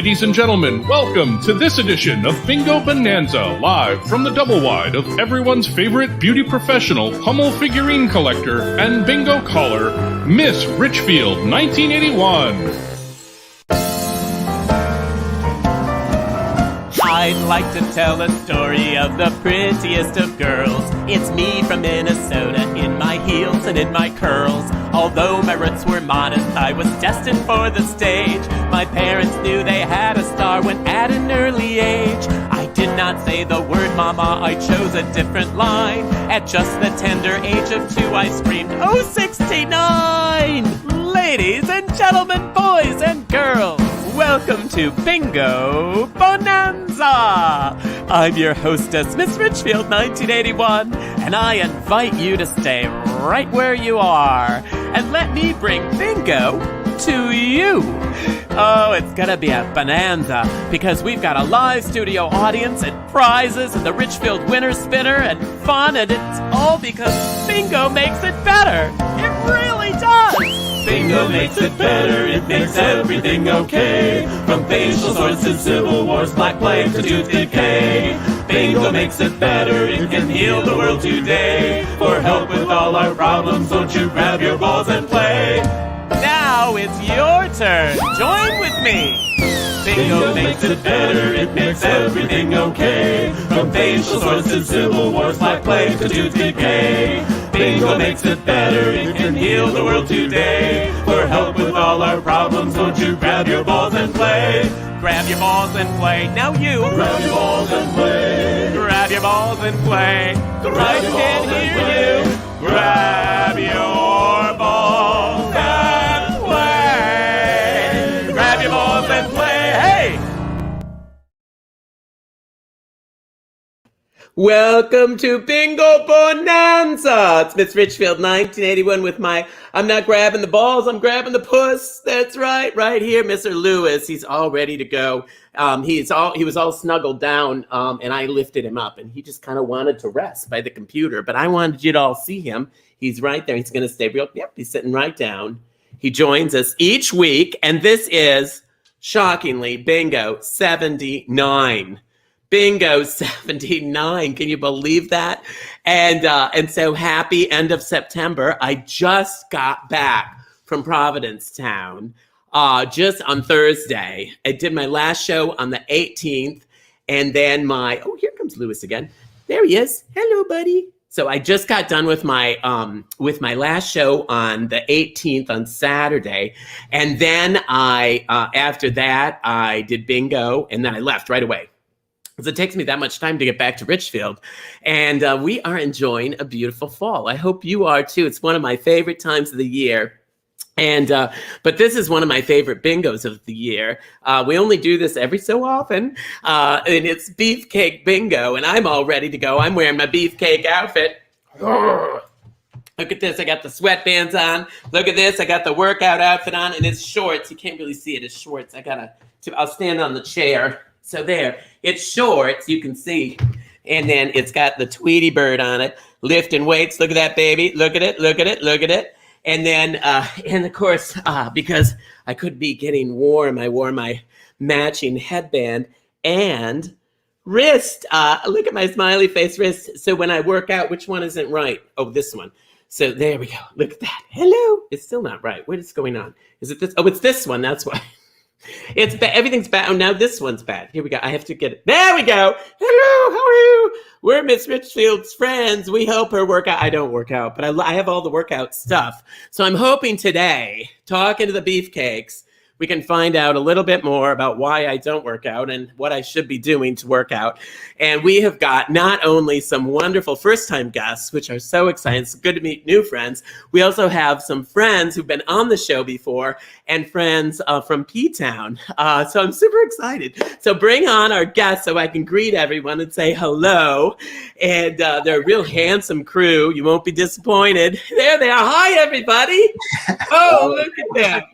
Ladies and gentlemen, welcome to this edition of Bingo Bonanza, live from the double wide of everyone's favorite beauty professional, Hummel figurine collector, and bingo caller, Miss Richfield, 1981. I'd like to tell a story of the prettiest of girls. It's me from Minnesota, in my heels and in my curls. Although my roots were modest, I was destined for the stage. My parents knew they had a star when at an early age. I did not say the word mama, I chose a different line. At just the tender age of 2, I screamed, "Oh, 69!" Ladies and gentlemen, boys and girls, welcome to Bingo Bonanza! I'm your hostess, Miss Richfield, 1981, and I invite you to stay right where you are and let me bring bingo to you. Oh, it's gonna be a bonanza because we've got a live studio audience and prizes and the Richfield winner spinner and fun, and it's all because bingo makes it better. It really does! Bingo makes it better, it makes everything okay. From facial sores to civil wars, black plague to tooth decay. Bingo makes it better, it can heal the world today. For help with all our problems, won't you grab your balls and play? Now it's your turn, join with me. Bingo makes it better, it makes everything okay. From facial sores to civil wars, black plague to tooth decay. Bingo makes it better, it can heal the world today. For help with all our problems, won't you grab your balls and play? Grab your balls and play, now you. Grab your balls and play. Grab your balls and play. I can hear you. Grab your balls and play. Grab your balls and play, hey! Welcome to Bingo Bonanza! It's Miss Richfield, 1981 with my, I'm not grabbing the balls, I'm grabbing the puss. That's right, right here, Mr. Lewis. He's all ready to go. He was all snuggled down, and I lifted him up, and he just kind of wanted to rest by the computer, but I wanted you to all see him. He's right there. He's going to stay real, yep, he's sitting right down. He joins us each week, and this is, shockingly, Bingo 79. Bingo 79. Can you believe that? And so happy end of September. I just got back from Providencetown just on Thursday. I did my last show on the 18th, and then oh, here comes Lewis again. There he is. Hello, buddy. So I just got done with my last show on the 18th on Saturday, and then after that I did bingo, and then I left right away. It takes me that much time to get back to Richfield, and we are enjoying a beautiful fall. I hope you are too. It's one of my favorite times of the year, and but this is one of my favorite bingos of the year. We only do this every so often, and it's Beefcake Bingo, and I'm all ready to go. I'm wearing my Beefcake outfit. Look at this. I got the sweatbands on. Look at this. I got the workout outfit on, and it's shorts. You can't really see it as shorts. I'll stand on the chair. So there, it's shorts, you can see, and then it's got the Tweety bird on it, lifting weights. Look at that, baby. Look at it, look at it, look at it. And then, and of course, because I could be getting warm, I wore my matching headband and wrist. Look at my smiley face wrist. So when I work out, which one isn't right? Oh, this one. So there we go. Look at that. Hello. It's still not right. What is going on? Is it this? Oh, it's this one. That's why. It's bad. Everything's bad. Oh, now this one's bad. Here we go. I have to get it. There we go. Hello. How are you? We're Miss Richfield's friends. We help her work out. I don't work out, but I have all the workout stuff. So I'm hoping today, talking to the Beefcakes, we can find out a little bit more about why I don't work out and what I should be doing to work out. And we have got not only some wonderful first-time guests, which are so exciting. It's good to meet new friends. We also have some friends who've been on the show before and friends from P-Town. So I'm super excited. So bring on our guests so I can greet everyone and say hello. And they're a real handsome crew. You won't be disappointed. There they are. Hi, everybody. Oh, look at that.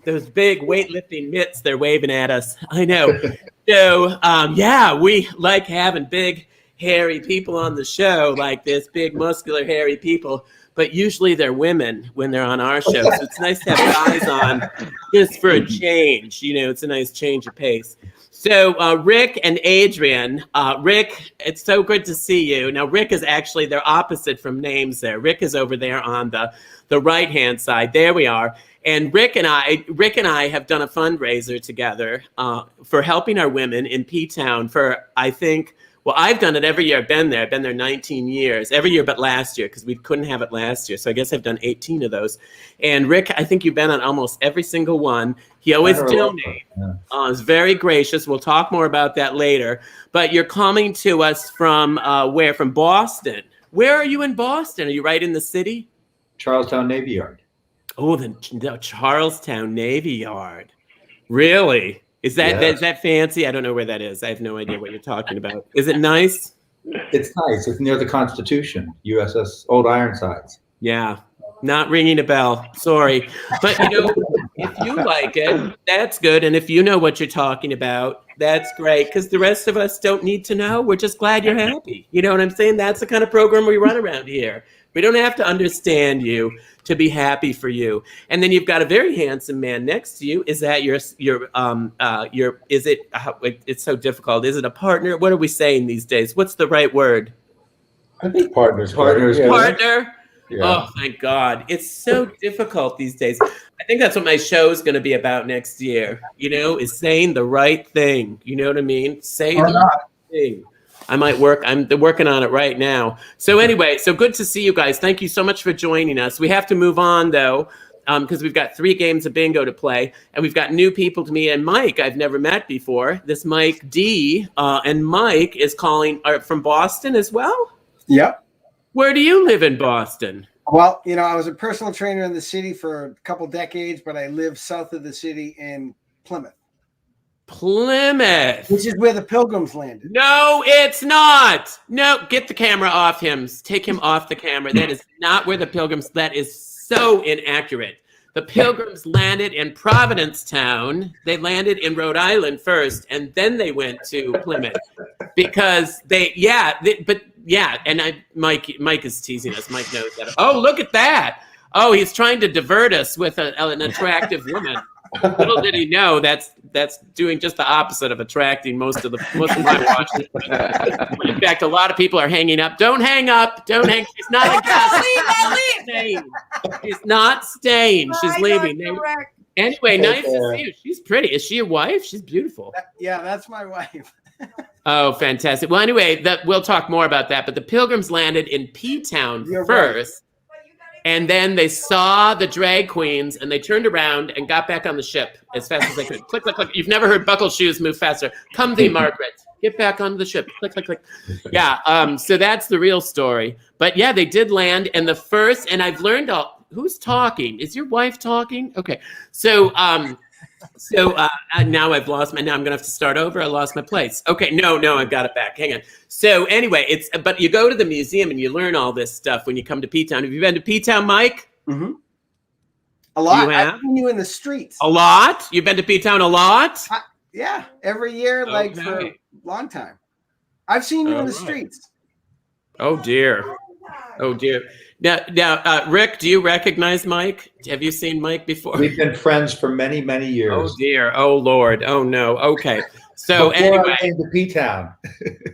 Those big weightlifting mitts they're waving at us. I know. So, yeah, we like having big, hairy people on the show, like this, big, muscular, hairy people. But usually they're women when they're on our show. So it's nice to have guys on just for a change. It's a nice change of pace. So Rick and Adrian, Rick, it's so good to see you. Now, Rick is actually, they're opposite from names there. Rick is over there on the right-hand side. There we are. And Rick and I have done a fundraiser together for helping our women in P-Town for, I think, well, I've done it every year. I've been there 19 years, every year but last year, because we couldn't have it last year. So I guess I've done 18 of those. And Rick, I think you've been on almost every single one. He always donates. Is very gracious. We'll talk more about that later. But you're coming to us from where? From Boston. Where are you in Boston? Are you right in the city? Charlestown Navy Yard. Oh, the Charlestown Navy Yard. Really? Is that fancy? I don't know where that is. I have no idea what you're talking about. Is it nice? It's nice. It's near the Constitution, USS Old Ironsides. Yeah, not ringing a bell. Sorry. But, if you like it, that's good. And if you know what you're talking about, that's great. Because the rest of us don't need to know. We're just glad you're happy. You know what I'm saying? That's the kind of program we run around here. We don't have to understand you to be happy for you. And then you've got a very handsome man next to you. Is that it's so difficult. Is it a partner? What are we saying these days? What's the right word? I think partner. Partner? Yeah. Oh, thank God. It's so difficult these days. I think that's what my show's going to be about next year, is saying the right thing. You know what I mean? Say the right thing. I'm working on it right now. So anyway, so good to see you guys. Thank you so much for joining us. We have to move on, though, because we've got 3 games of bingo to play, and we've got new people to meet. And Mike, I've never met before. This Mike D. And Mike is calling from Boston as well? Yep. Where do you live in Boston? Well, I was a personal trainer in the city for a couple decades, but I live south of the city in Plymouth. Plymouth. Which is where the Pilgrims landed. No, it's not. No, get the camera off him. Take him off the camera. That is not where the Pilgrims, that is so inaccurate. The Pilgrims landed in Provincetown. They landed in Rhode Island first, and then they went to Plymouth because Mike is teasing us. Mike knows that. Oh, look at that. Oh, he's trying to divert us with an attractive woman. Little did he know that's doing just the opposite of attracting most of my watchers. In fact, a lot of people are hanging up. Don't hang up. Don't hang. She's not a guest. She's not staying. She's leaving. Anyway, nice to see you. She's pretty. Is she your wife? She's beautiful. Yeah, that's my wife. Oh, fantastic. Well, anyway, we'll talk more about that. But the Pilgrims landed in P-Town first. Right. And then they saw the drag queens, and they turned around and got back on the ship as fast as they could. Click, click, click. You've never heard buckle shoes move faster. Come thee, Margaret. Get back on the ship. Click, click, click. Yeah, so that's the real story. But, yeah, they did land. And the first, and I've learned who's talking? Is your wife talking? Okay. So now I've lost now I'm going to have to start over. I lost my place. Okay, no, I've got it back. Hang on. So anyway, but you go to the museum and you learn all this stuff when you come to P-Town. Have you been to P-Town, Mike? Mm-hmm. A lot. You have? I've seen you in the streets. A lot? You've been to P-Town a lot? Yeah, every year, like for a long time. I've seen you in the streets. Oh, dear. Now, Rick, do you recognize Mike? Have you seen Mike before? We've been friends for many, many years. Oh, dear. Oh, Lord. Oh, no. Okay. So Before anyway, I came to P-Town.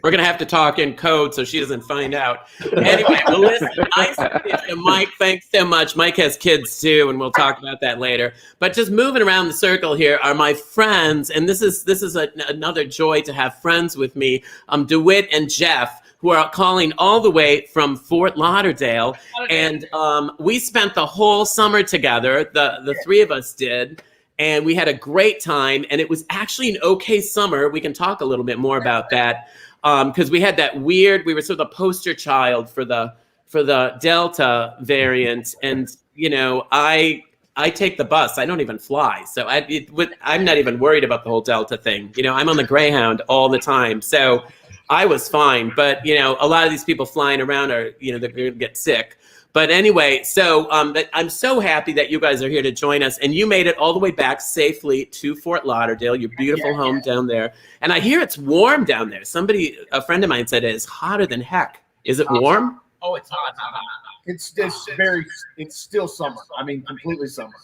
We're going to have to talk in code so she doesn't find out. Anyway, well, listen, nice to see you, Mike. Thanks so much. Mike has kids, too, and we'll talk about that later. But just moving around the circle here are my friends, and this is another joy to have friends with me, DeWitt and Jeff, who are calling all the way from Fort Lauderdale. And we spent the whole summer together, the 3 of us did, and we had a great time. And it was actually an okay summer. We can talk a little bit more about that because we had that we were sort of the poster child for the Delta variant. And, I take the bus. I don't even fly. So I'm not even worried about the whole Delta thing. I'm on the Greyhound all the time. So I was fine, but a lot of these people flying around are, they're going to get sick. But anyway, so I'm so happy that you guys are here to join us, and you made it all the way back safely to Fort Lauderdale, your beautiful home down there. And I hear it's warm down there. A friend of mine said it's hotter than heck. Is it warm? Oh, it's hot. It's still summer. I mean, completely summer.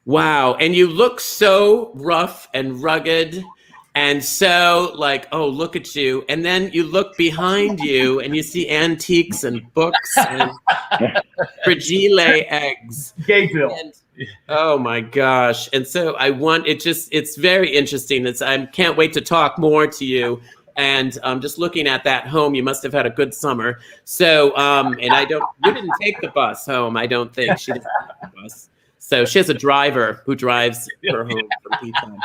Wow. And you look so rough and rugged. And so oh, look at you. And then you look behind you and you see antiques and books and fragile eggs. Gayville. Oh my gosh. And so it's very interesting. I can't wait to talk more to you. And just looking at that home, you must have had a good summer. So, and you didn't take the bus home, I don't think. She didn't take the bus. So she has a driver who drives her home from tea time.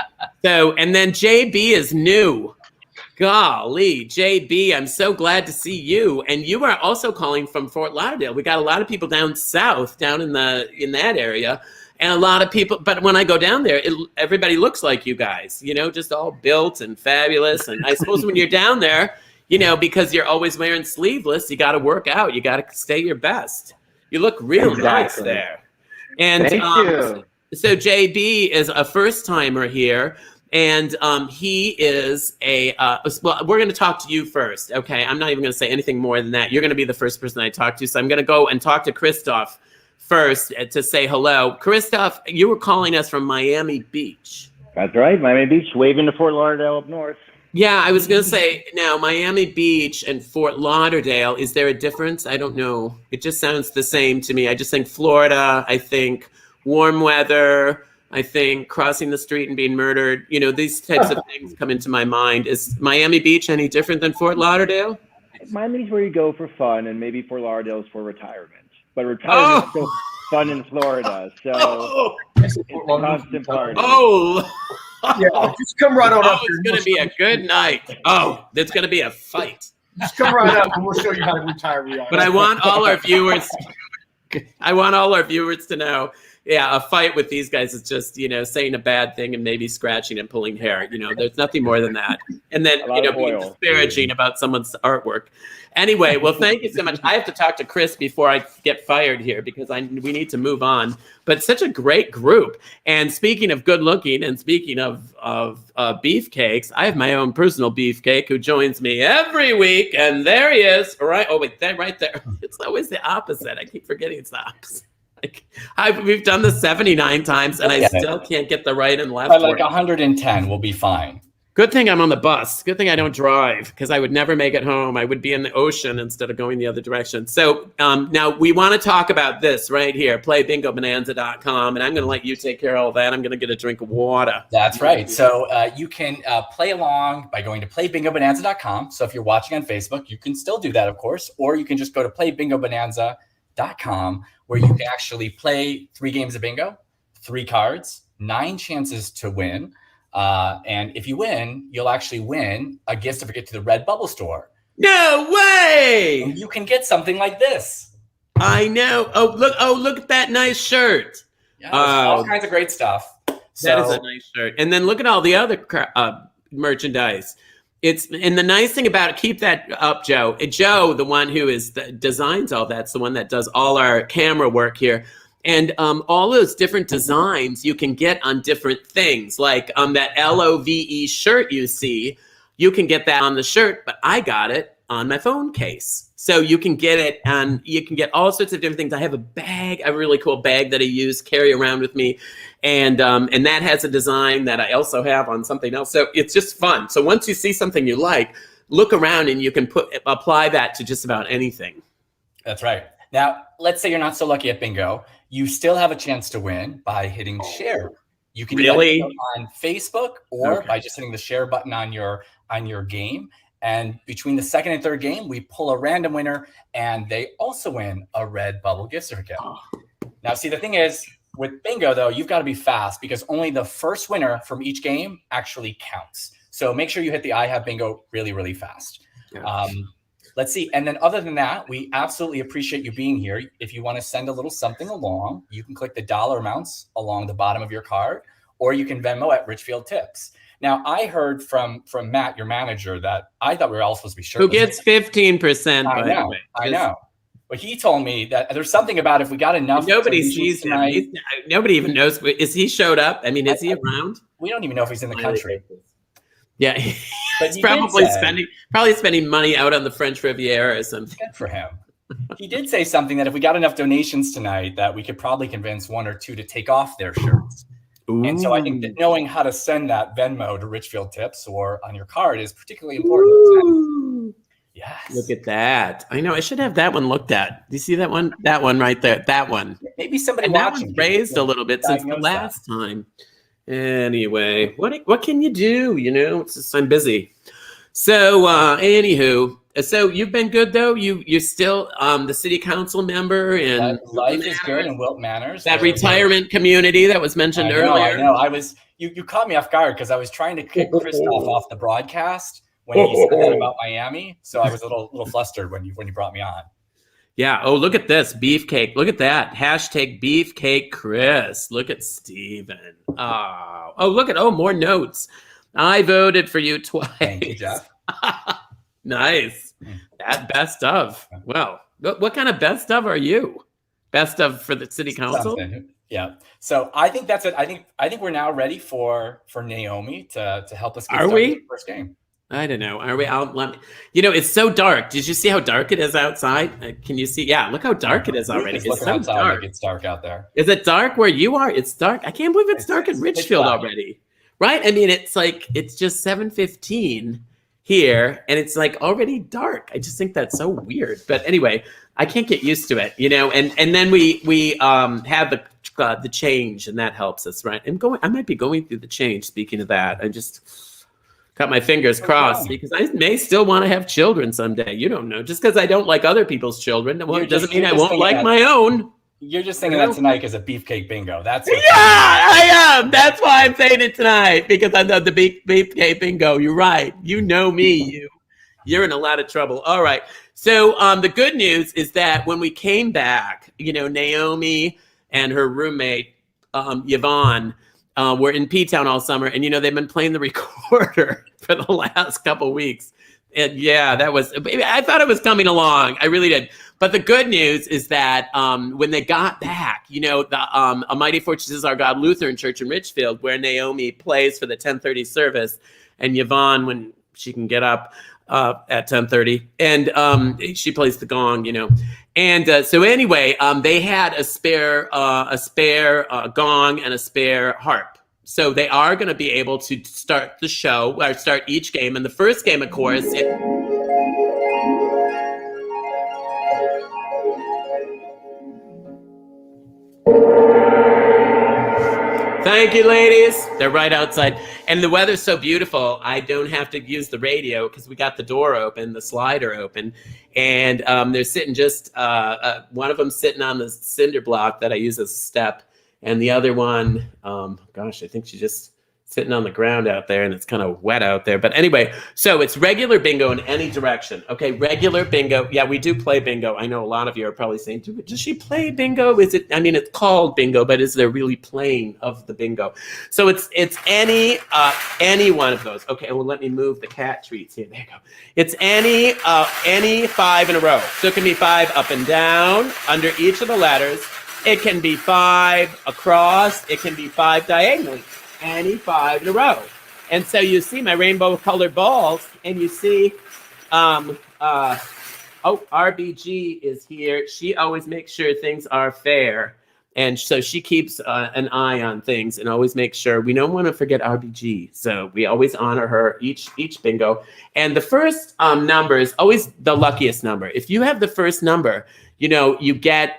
So, and then JB is new. Golly, JB, I'm so glad to see you. And you are also calling from Fort Lauderdale. We got a lot of people down south, down in that area. And a lot of people, but when I go down there, everybody looks like you guys, just all built and fabulous. And I suppose when you're down there, because you're always wearing sleeveless, you got to work out. You got to stay your best. You look real nice there. And Thank you. So JB is a first timer here, and he is well, we're going to talk to you first. Okay. I'm not even going to say anything more than that. You're going to be the first person I talk to. So I'm going to go and talk to Christoph first to say hello. Christoph, you were calling us from Miami Beach. That's right. Miami Beach, waving to Fort Lauderdale up north. Yeah, I was going to say, now, Miami Beach and Fort Lauderdale, is there a difference? I don't know. It just sounds the same to me. I just think Florida, I think warm weather, I think crossing the street and being murdered. These types of things come into my mind. Is Miami Beach any different than Fort Lauderdale? Miami's where you go for fun, and maybe Fort Lauderdale is for retirement. But retirement is still fun in Florida, so it's a constant party. Oh! Yeah, just come right on up here. It's going to be a good night. Oh, it's going to be a fight. Just come right up and we'll show you how to retire. But I want all our viewers to know, a fight with these guys is just, saying a bad thing and maybe scratching and pulling hair. There's nothing more than that. And then, being disparaging about someone's artwork. Anyway, well, thank you so much. I have to talk to Chris before I get fired here because we need to move on. But such a great group. And speaking of good looking and speaking of beefcakes, I have my own personal beefcake who joins me every week. And there he is. Right. Oh, wait, right there. It's always the opposite. I keep forgetting it's the opposite. We've done this 79 times and I still can't get the right and left. By 110, we'll be fine. Good thing I'm on the bus. Good thing I don't drive because I would never make it home. I would be in the ocean instead of going the other direction. So now we want to talk about this right here, playbingobonanza.com. And I'm going to let you take care of all that. I'm going to get a drink of water. That's right. So you can play along by going to playbingobonanza.com. So if you're watching on Facebook, you can still do that, of course, or you can just go to playbingobonanza.com where you can actually play 3 games of bingo, 3 cards, 9 chances to win. And if you win, you'll actually win a gift certificate to the Red Bubble store. No way! And you can get something like this. I know. Oh, look at that nice shirt. Yeah, all kinds of great stuff. That is a nice shirt. And then look at all the other merchandise. And the nice thing about it, keep that up, Joe. Joe, the one who designs all that's the one that does all our camera work here. And all those different designs you can get on different things, like that LOVE shirt you see, you can get that on the shirt, but I got it on my phone case. So you can get it and you can get all sorts of different things. I have a really cool bag that I carry around with me. And that has a design that I also have on something else. So it's just fun. So once you see something you like, look around and you can apply that to just about anything. That's right. Now, let's say you're not so lucky at bingo. You still have a chance to win by hitting share. You can do it on Facebook or by just hitting the share button on your game. And between the second and third game, we pull a random winner, and they also win a Red Bubble gift certificate. Now, see, the thing is, with bingo, though, you've got to be fast because only the first winner from each game actually counts. So make sure you hit the I Have Bingo really, really fast. Let's see. And then other than that, we absolutely appreciate you being here. If you want to send a little something along, you can click the dollar amounts along the bottom of your card, or you can Venmo at Richfield Tips. Now, I heard from Matt, your manager, that I thought we were all supposed to be shirtless. Who gets 15%? I know, I know. But he told me that there's something about if we got enough. Nobody sees him. Nobody even knows. Is he showed up? I mean, is he around? We don't even know if he's in the country. Yeah, but he's probably spending money out on the French Riviera or something. Good for him. He did say something that if we got enough donations tonight, that we could probably convince one or two to take off their shirts. Ooh. And so I think that knowing how to send that Venmo to Richfield Tips or on your card is particularly important. Ooh. Yes. Look at that. I know. I should have that one looked at. Do you see that one? That one right there. That one. Maybe somebody watching. That raised a little bit since the last time. Anyway, what can you do? You know, it's just I'm busy. So, anywho, so you've been good though. You're still the city council member and life is good in Wilton Manors. That retirement community that was mentioned earlier. I know. I was you caught me off guard because I was trying to kick Christoph off the broadcast when he said that about Miami. So I was a little flustered when you brought me on. Yeah. Oh, look at this beefcake. Look at that. Hashtag beefcake Chris. Look at Steven. Oh, look at more notes. I voted for you twice. Thank you, Jeff. Nice. That best of. Well, what kind of best of are you? Best of for the city council? Something. Yeah. So I think that's it. I think we're now ready for Naomi to help us get started with the first game. I don't know. Are we out? It's so dark. Did you see how dark it is outside? Can you see? Yeah, look how dark it is already. It's so dark. It's dark out there. Is it dark where you are? It's dark. I can't believe it's dark in Richfield already. Right? I mean, it's just 7:15 here, and it's like already dark. I just think that's so weird. But anyway, I can't get used to it, And then we have the change, and that helps us, right? I might be going through the change. Speaking of that, I just got my fingers crossed because I may still want to have children someday. You don't know. Just because I don't like other people's children, well, it doesn't mean I won't like my own. You're just thinking that tonight is a beefcake bingo. That's what I am. That's why I'm saying it tonight because I know the beefcake bingo. You're right. You know me. You're in a lot of trouble. All right. So the good news is that when we came back, Naomi and her roommate Yvonne were in P-Town all summer, and they've been playing the recorder for the last couple weeks. And yeah, I thought it was coming along. I really did. But the good news is that when they got back, the A Mighty Fortress is Our God Lutheran Church in Richfield, where Naomi plays for the 10:30 service, and Yvonne, when she can get up at 10:30, and she plays the gong, And so anyway, they had a spare gong and a spare harp. So they are going to be able to start the show, or start each game. And the first game, of course, Thank you, ladies. They're right outside. And the weather's so beautiful, I don't have to use the radio because we got the door open, the slider open. And they're sitting just, one of them sitting on the cinder block that I use as a step. And the other one, I think she's just sitting on the ground out there, and it's kind of wet out there. But anyway, so it's regular bingo in any direction. Okay, regular bingo. Yeah, we do play bingo. I know a lot of you are probably saying, does she play bingo? It's called bingo, but is there really playing of the bingo? So it's any one of those. Okay, well, let me move the cat treats here. There you go. It's any 5 in a row. So it can be 5 up and down under each of the letters. It can be 5 across. It can be 5 diagonally. Any 5 in a row. And so you see my rainbow colored balls, and you see, RBG is here. She always makes sure things are fair. And so she keeps an eye on things and always makes sure. We don't want to forget RBG. So we always honor her each bingo. And the first number is always the luckiest number. If you have the first number, you get...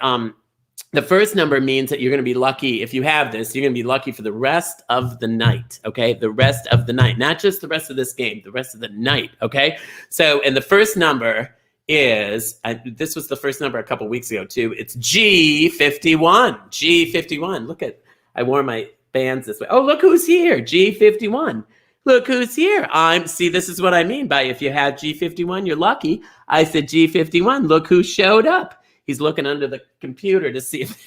the first number means that you're going to be lucky. If you have this, you're going to be lucky for the rest of the night, okay? The rest of the night, not just the rest of this game, the rest of the night, okay? So, and the first number is, this was the first number a couple weeks ago too, it's G51, G51. Look at, I wore my bands this way. Oh, look who's here, G51. Look who's here. See, this is what I mean by if you had G51, you're lucky. I said G51, look who showed up. He's looking under the computer to see if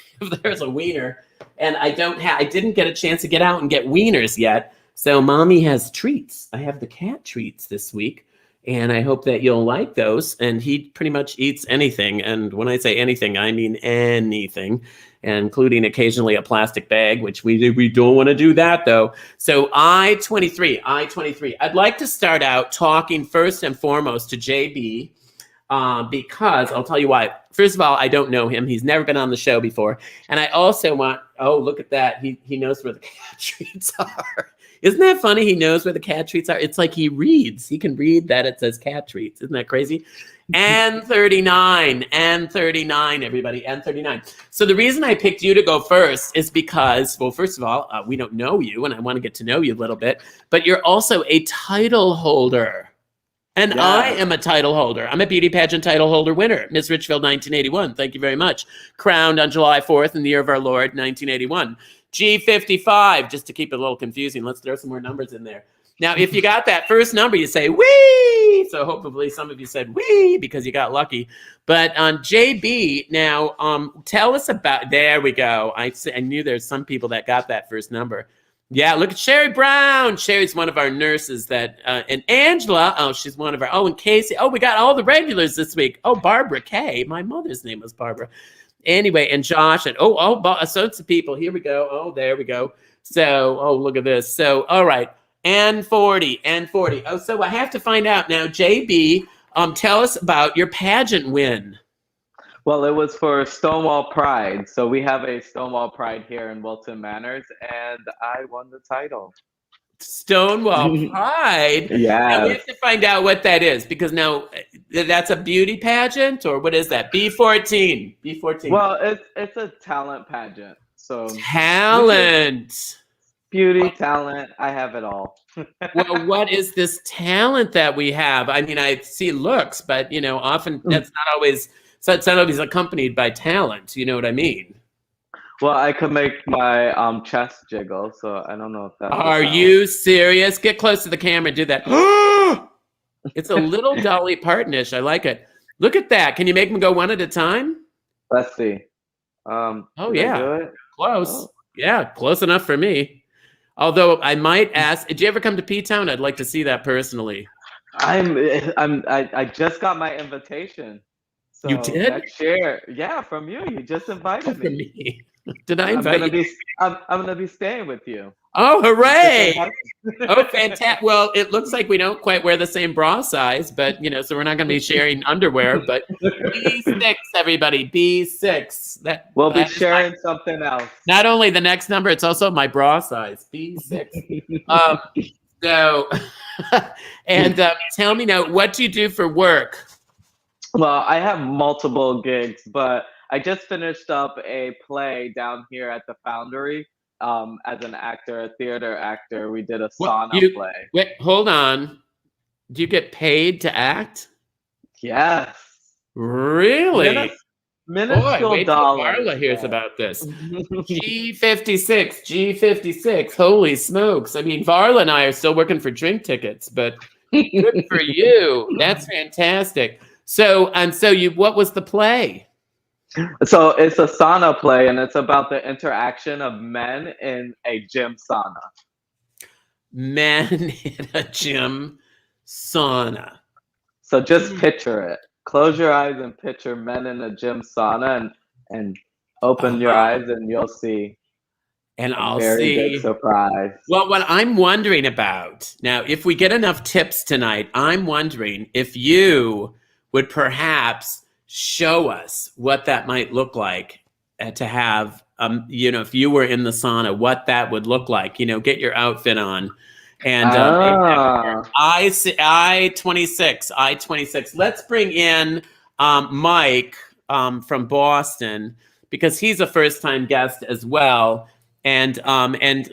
there's a wiener, and I didn't get a chance to get out and get wieners yet. So mommy has treats. I have the cat treats this week, and I hope that you'll like those. And he pretty much eats anything. And when I say anything, I mean anything, including occasionally a plastic bag, which we don't want to do that though. So I-23. I'd like to start out talking first and foremost to JB, because I'll tell you why. First of all, I don't know him. He's never been on the show before. And I also want, oh, look at that. He knows where the cat treats are. Isn't that funny? He knows where the cat treats are. It's like he reads. He can read that it says cat treats. Isn't that crazy? And 39, everybody, and 39. So the reason I picked you to go first is because, well, first of all, we don't know you, and I want to get to know you a little bit, but you're also a title holder. And yeah. I am a title holder. I'm a beauty pageant title holder winner, Miss Richfield 1981. Thank you very much. Crowned on July 4th in the year of our Lord, 1981. G55, just to keep it a little confusing, let's throw some more numbers in there. Now, if you got that first number, you say, wee! So hopefully some of you said, wee, because you got lucky. But on JB, now, tell us about, there we go. I knew there's some people that got that first number. Yeah, look at Sherry Brown. Sherry's one of our nurses that, and Angela, oh, she's one of our, oh, and Casey. Oh, we got all the regulars this week. Oh, Barbara Kay. My mother's name was Barbara. Anyway, and Josh, and so it's people. Here we go. Oh, there we go. So, oh, look at this. So, all right. And 40. Oh, so I have to find out now, JB, tell us about your pageant win. Well, it was for Stonewall Pride. So we have a Stonewall Pride here in Wilton Manors, and I won the title. Stonewall Pride? Yeah. Now we have to find out what that is, because now that's a beauty pageant, or what is that? B14. Well, it's a talent pageant. So talent. Beauty, talent, I have it all. Well, what is this talent that we have? I mean, I see looks, but often that's not always. So it's not always accompanied by talent. You know what I mean? Well, I could make my chest jiggle, so I don't know if that. Are you serious? Get close to the camera and do that. It's a little Dolly Parton-ish. I like it. Look at that. Can you make them go one at a time? Let's see. Oh yeah, close. Oh. Yeah, close enough for me. Although I might ask, did you ever come to P-Town? I'd like to see that personally. I just got my invitation. So you did? Next year, yeah, from you. You just invited me. Did I invite you? I'm gonna be staying with you. Oh, hooray! Oh, fantastic. Well, it looks like we don't quite wear the same bra size, but so we're not going to be sharing underwear. But B6, everybody, B6. We'll be sharing something else. Not only the next number, it's also my bra size, B6. Tell me now, what do you do for work? Well, I have multiple gigs, but I just finished up a play down here at the Foundry as an actor, a theater actor. We did a sauna play. Wait, hold on. Do you get paid to act? Yes. Really? Minuscule dollars. Marla hears about this. G56. Holy smokes. I mean, Varla and I are still working for drink tickets, but good for you. That's fantastic. So what was the play? So it's a sauna play, and it's about the interaction of men in a gym sauna. Men in a gym sauna. So just picture it. Close your eyes and picture men in a gym sauna, and open your eyes, and you'll see. And I'll see. Good surprise. Well, what I'm wondering about now, if we get enough tips tonight, I'm wondering if you would perhaps show us what that might look like to have, if you were in the sauna, what that would look like. Get your outfit on. And I-26. Let's bring in Mike from Boston, because he's a first-time guest as well. And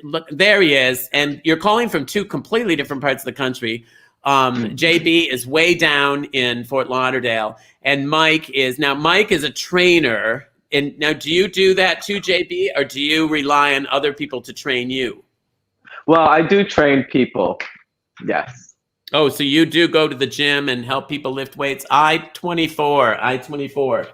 look, there he is. And you're calling from two completely different parts of the country. JB is way down in Fort Lauderdale, and Mike is a trainer. And now, do you do that too, JB, or do you rely on other people to train you? Well, I do train people. Yes. Oh, so you do go to the gym and help people lift weights. I-24.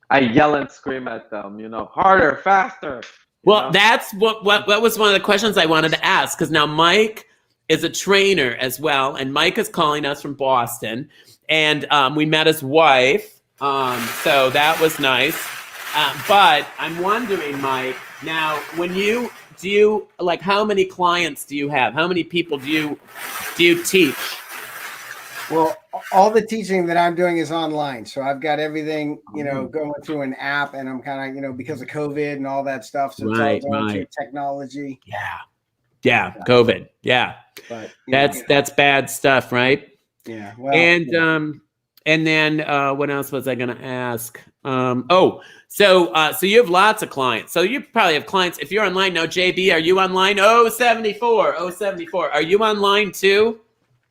I yell and scream at them, harder, faster. Well, that's what was one of the questions I wanted to ask, because now Mike is a trainer as well, and Mike is calling us from Boston, and we met his wife, so that was nice. But I'm wondering, Mike, now when do you like, how many clients do you have? How many people do you teach? Well, all the teaching that I'm doing is online. So I've got everything, going through an app, and I'm kind of, because of COVID and all that stuff. So it's all going through technology. Yeah. COVID. Yeah. But that's bad stuff, right? Yeah. Well, and then what else was I going to ask? So you have lots of clients. So you probably have clients. If you're online now, JB, are you online? 074. Are you online too?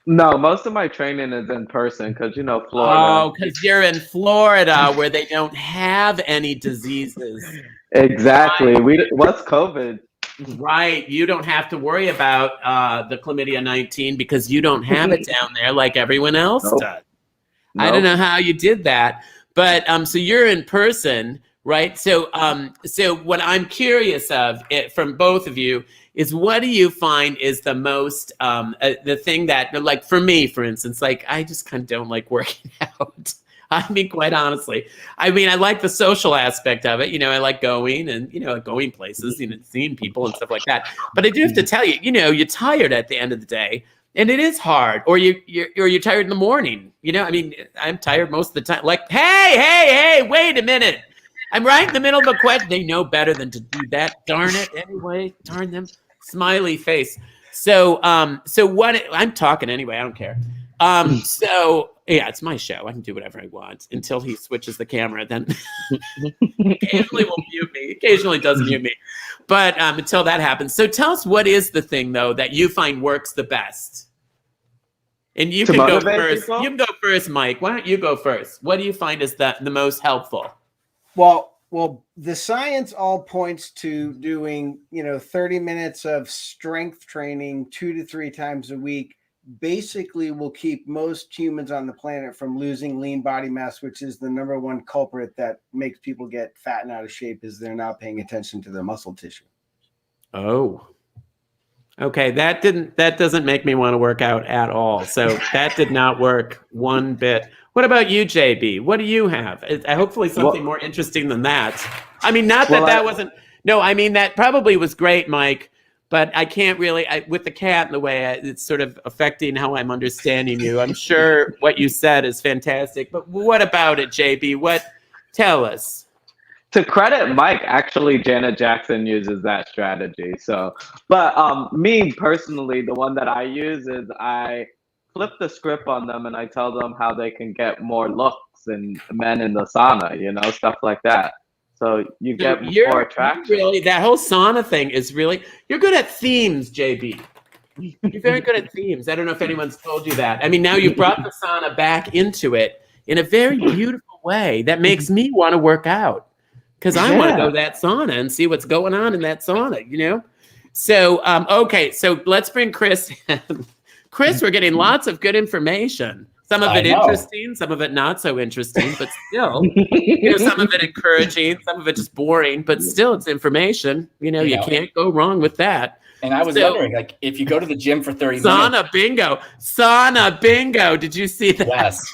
No, most of my training is in person because, Florida. Oh, because you're in Florida where they don't have any diseases. Exactly. What's COVID? Right. You don't have to worry about the chlamydia 19 because you don't have it down there like everyone else does. Nope. I don't know how you did that. But so you're in person, right? So what I'm curious of from both of you is, what do you find is the most, the thing that, like for me, for instance, like I just kind of don't like working out. I mean, quite honestly, I like the social aspect of it. I like going and, going places, seeing people and stuff like that. But I do have to tell you, you're tired at the end of the day. And it is hard, or you're tired in the morning. I'm tired most of the time. Like, hey, wait a minute. I'm right in the middle of a question. They know better than to do that. Darn it. Anyway, darn them. Smiley face. So what? I'm talking anyway. I don't care. So yeah, it's my show. I can do whatever I want until he switches the camera. Then occasionally will mute me. Occasionally does mute me. But until that happens. So tell us, what is the thing though that you find works the best? And you can go first. People? You can go first, Mike. Why don't you go first? What do you find is the most helpful? Well, the science all points to doing, 30 minutes of strength training 2 to 3 times a week basically will keep most humans on the planet from losing lean body mass, which is the number one culprit that makes people get fat and out of shape, is they're not paying attention to their muscle tissue. Oh. Okay, that doesn't make me want to work out at all. So that did not work one bit. What about you, JB? What do you have? Hopefully something more interesting than that. That wasn't. No, that probably was great, Mike. But I can't really, with the cat in the way, it's sort of affecting how I'm understanding you. I'm sure what you said is fantastic. But what about it, JB? Tell us. To credit Mike, actually, Janet Jackson uses that strategy. But me personally, the one that I use is I flip the script on them and I tell them how they can get more looks and men in the sauna, stuff like that. So you get more attraction. Really, that whole sauna thing is really, you're good at themes, JB. You're very good at themes. I don't know if anyone's told you that. Now you've brought the sauna back into it in a very beautiful way that makes me want to work out. Because I want to go to that sauna and see what's going on in that sauna, So, okay, so let's bring Chris in. Chris, we're getting lots of good information. Some of it interesting, some of it not so interesting, but still, some of it encouraging, some of it just boring, but still it's information. You can't go wrong with that. And I was wondering, like, if you go to the gym for 30 minutes. Sauna bingo. Did you see that? Yes.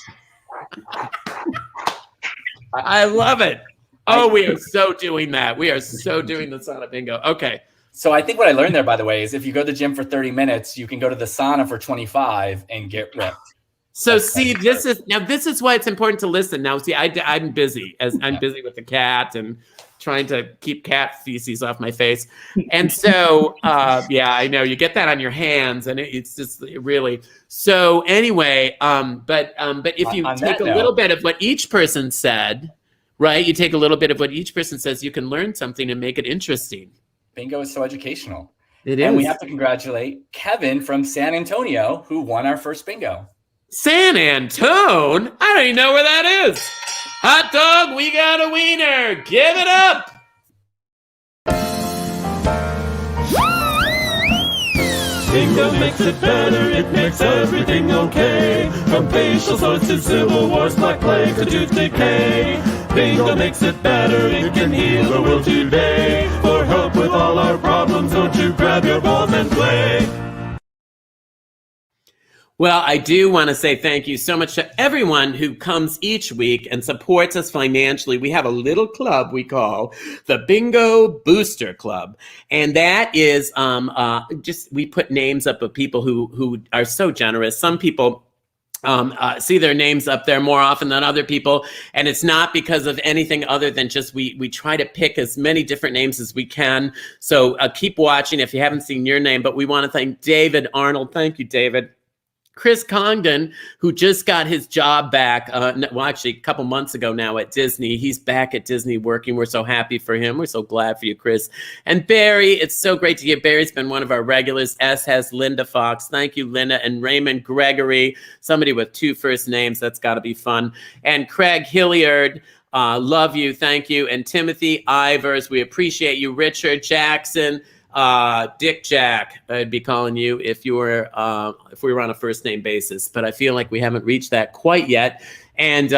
I love it. Oh, we are so doing that. We are so doing the sauna bingo. Okay. So I think what I learned there, by the way, is if you go to the gym for 30 minutes, you can go to the sauna for 25 and get ripped. So this is why it's important to listen. Now, I'm busy I'm busy with the cat and trying to keep cat feces off my face. And so, I know you get that on your hands and it's just really, so anyway, but if you take a little bit of what each person said, right? You take a little bit of what each person says, you can learn something and make it interesting. Bingo is so educational. It is. And we have to congratulate Kevin from San Antonio, who won our first bingo. San Antone? I don't even know where that is. Hot dog, we got a wiener. Give it up. Bingo makes it better, it makes everything okay. From facial sores to civil wars, black plague to tooth decay. Bingo makes it better, it can heal the world today. For help with Well, I do want to say thank you so much to everyone who comes each week and supports us financially. We have a little club we call the Bingo Booster Club. And that is we put names up of people who are so generous. Some people see their names up there more often than other people. And it's not because of anything other than just we try to pick as many different names as we can. So keep watching if you haven't seen your name. But we want to thank David Arnold. Thank you, David. Chris Congdon, who just got his job back, actually a couple months ago now at Disney. He's back at Disney working. We're so happy for him. We're so glad for you, Chris. And Barry, it's so great to get Barry's been one of our regulars. S has Linda Fox. Thank you, Linda. And Raymond Gregory, somebody with 2 first names. That's got to be fun. And Craig Hilliard, love you. Thank you. And Timothy Ivers, we appreciate you. Richard Jackson. Dick Jack, I'd be calling you if we were on a first name basis, but I feel like we haven't reached that quite yet. And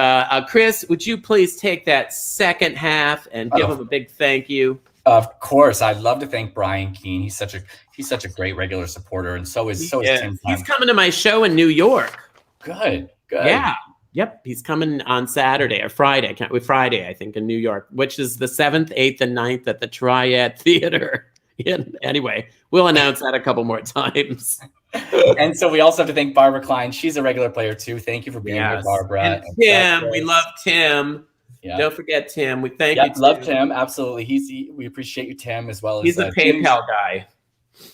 Chris, would you please take that second half and give him a big thank you? Of course, I'd love to thank Brian Keene. He's such a great regular supporter, and so is Tim. He's coming to my show in New York. Good. Yeah. Yep, he's coming on Saturday or Friday. Friday, I think, in New York, which is the 7th, 8th, and 9th at the Triad Theater. Yeah, anyway, we'll announce that a couple more times. And so we also have to thank Barbara Klein. She's a regular player too. Thank you for being here, Barbara. And Tim, we love Tim. Yeah. Don't forget Tim. We thank you. Love Tim. Absolutely. We appreciate you, Tim, as well as he's a PayPal guy.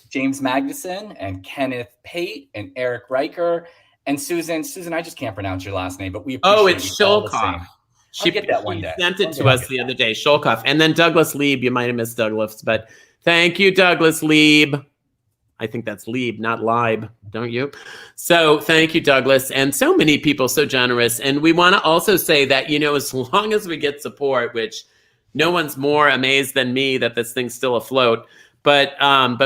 James Magnuson and Kenneth Pate and Eric Riker and Susan. Susan, I just can't pronounce your last name, but we appreciate it's Sholkoff. She get that one day. Sent it to us the other day, Sholkoff. And then Douglas Lieb. You might have missed Douglas, but thank you, Douglas Lieb. I think that's Lieb, not Lieb, don't you? So thank you, Douglas. And so many people so generous. And we want to also say that, as long as we get support, which no one's more amazed than me that this thing's still afloat, but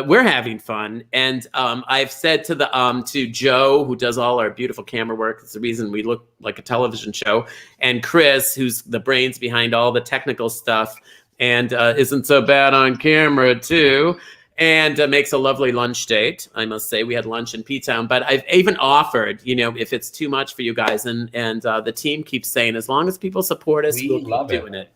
we're having fun. And I've said to Joe, who does all our beautiful camera work, it's the reason we look like a television show, and Chris, who's the brains behind all the technical stuff, and isn't so bad on camera too, and makes a lovely lunch date. I must say, we had lunch in P-Town, but I've even offered, if it's too much for you guys, and the team keeps saying, as long as people support us, we'll keep doing it.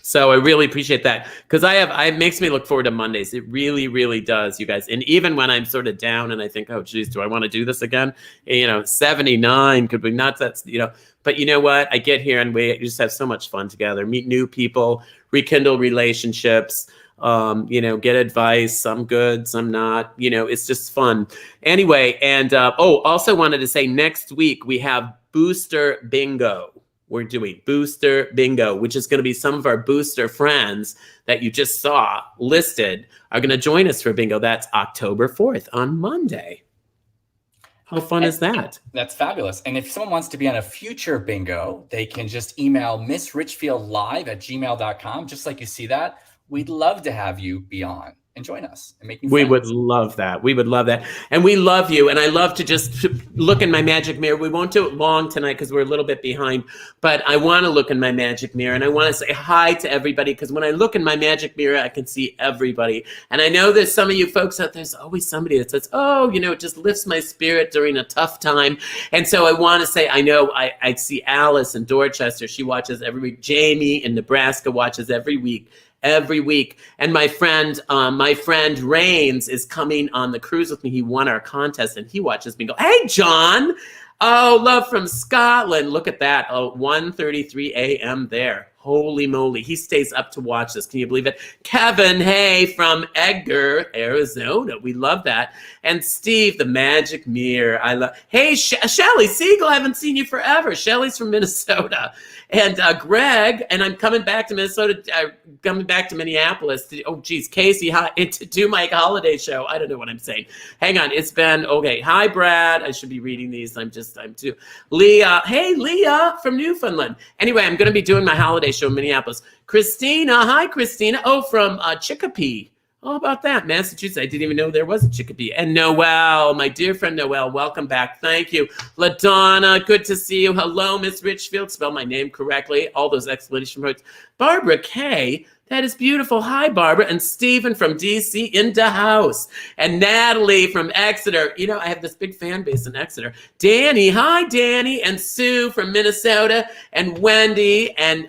So I really appreciate that, because it makes me look forward to Mondays. It really, really does, you guys. And even when I'm sort of down and I think, oh, geez, do I want to do this again? 79, could we not? But you know what? I get here and we just have so much fun together. Meet new people, rekindle relationships, get advice, some good, some not. It's just fun. Anyway, and also wanted to say next week we have Booster Bingo. We're doing Booster Bingo, which is going to be some of our booster friends that you just saw listed are going to join us for bingo. That's October 4th on Monday. How fun is that? That's fabulous. And if someone wants to be on a future bingo, they can just email missrichfieldlive@gmail.com. Just like you see that. We'd love to have you be on and join us and make new friends. We would love that. We would love that. And we love you. And I love to just look in my magic mirror. We won't do it long tonight because we're a little bit behind. But I want to look in my magic mirror and I want to say hi to everybody, because when I look in my magic mirror, I can see everybody. And I know there's some of you folks out there, there's always somebody that says, it just lifts my spirit during a tough time. And so I want to say, I know I see Alice in Dorchester. She watches every week. Jamie in Nebraska watches every week. And my friend Rains is coming on the cruise with me. He won our contest and he watches me go, hey, John. Oh, love from Scotland. Look at that. 1:33 a.m. there. Holy moly. He stays up to watch this. Can you believe it? Kevin, hey, from Edgar, Arizona. We love that. And Steve, the magic mirror. Hey, Shelly Siegel, I haven't seen you forever. Shelly's from Minnesota. And Greg, and I'm coming back to Minnesota, coming back to Minneapolis. Casey, to do my holiday show. I don't know what I'm saying. Hang on, it's been, okay. Hi, Brad. I should be reading these. I'm too. Leah, hey, Leah from Newfoundland. Anyway, I'm going to be doing my holiday show in Minneapolis. Christina, hi, Christina. Oh, from Chicopee. How about that? Massachusetts. I didn't even know there was a Chicopee. And Noelle, my dear friend Noelle, welcome back. Thank you. LaDonna, good to see you. Hello, Miss Richfield. Spell my name correctly. All those exclamation points. Barbara K. That is beautiful. Hi, Barbara. And Stephen from DC in the house. And Natalie from Exeter. You know, I have this big fan base in Exeter. Danny. Hi, Danny. And Sue from Minnesota. And Wendy. And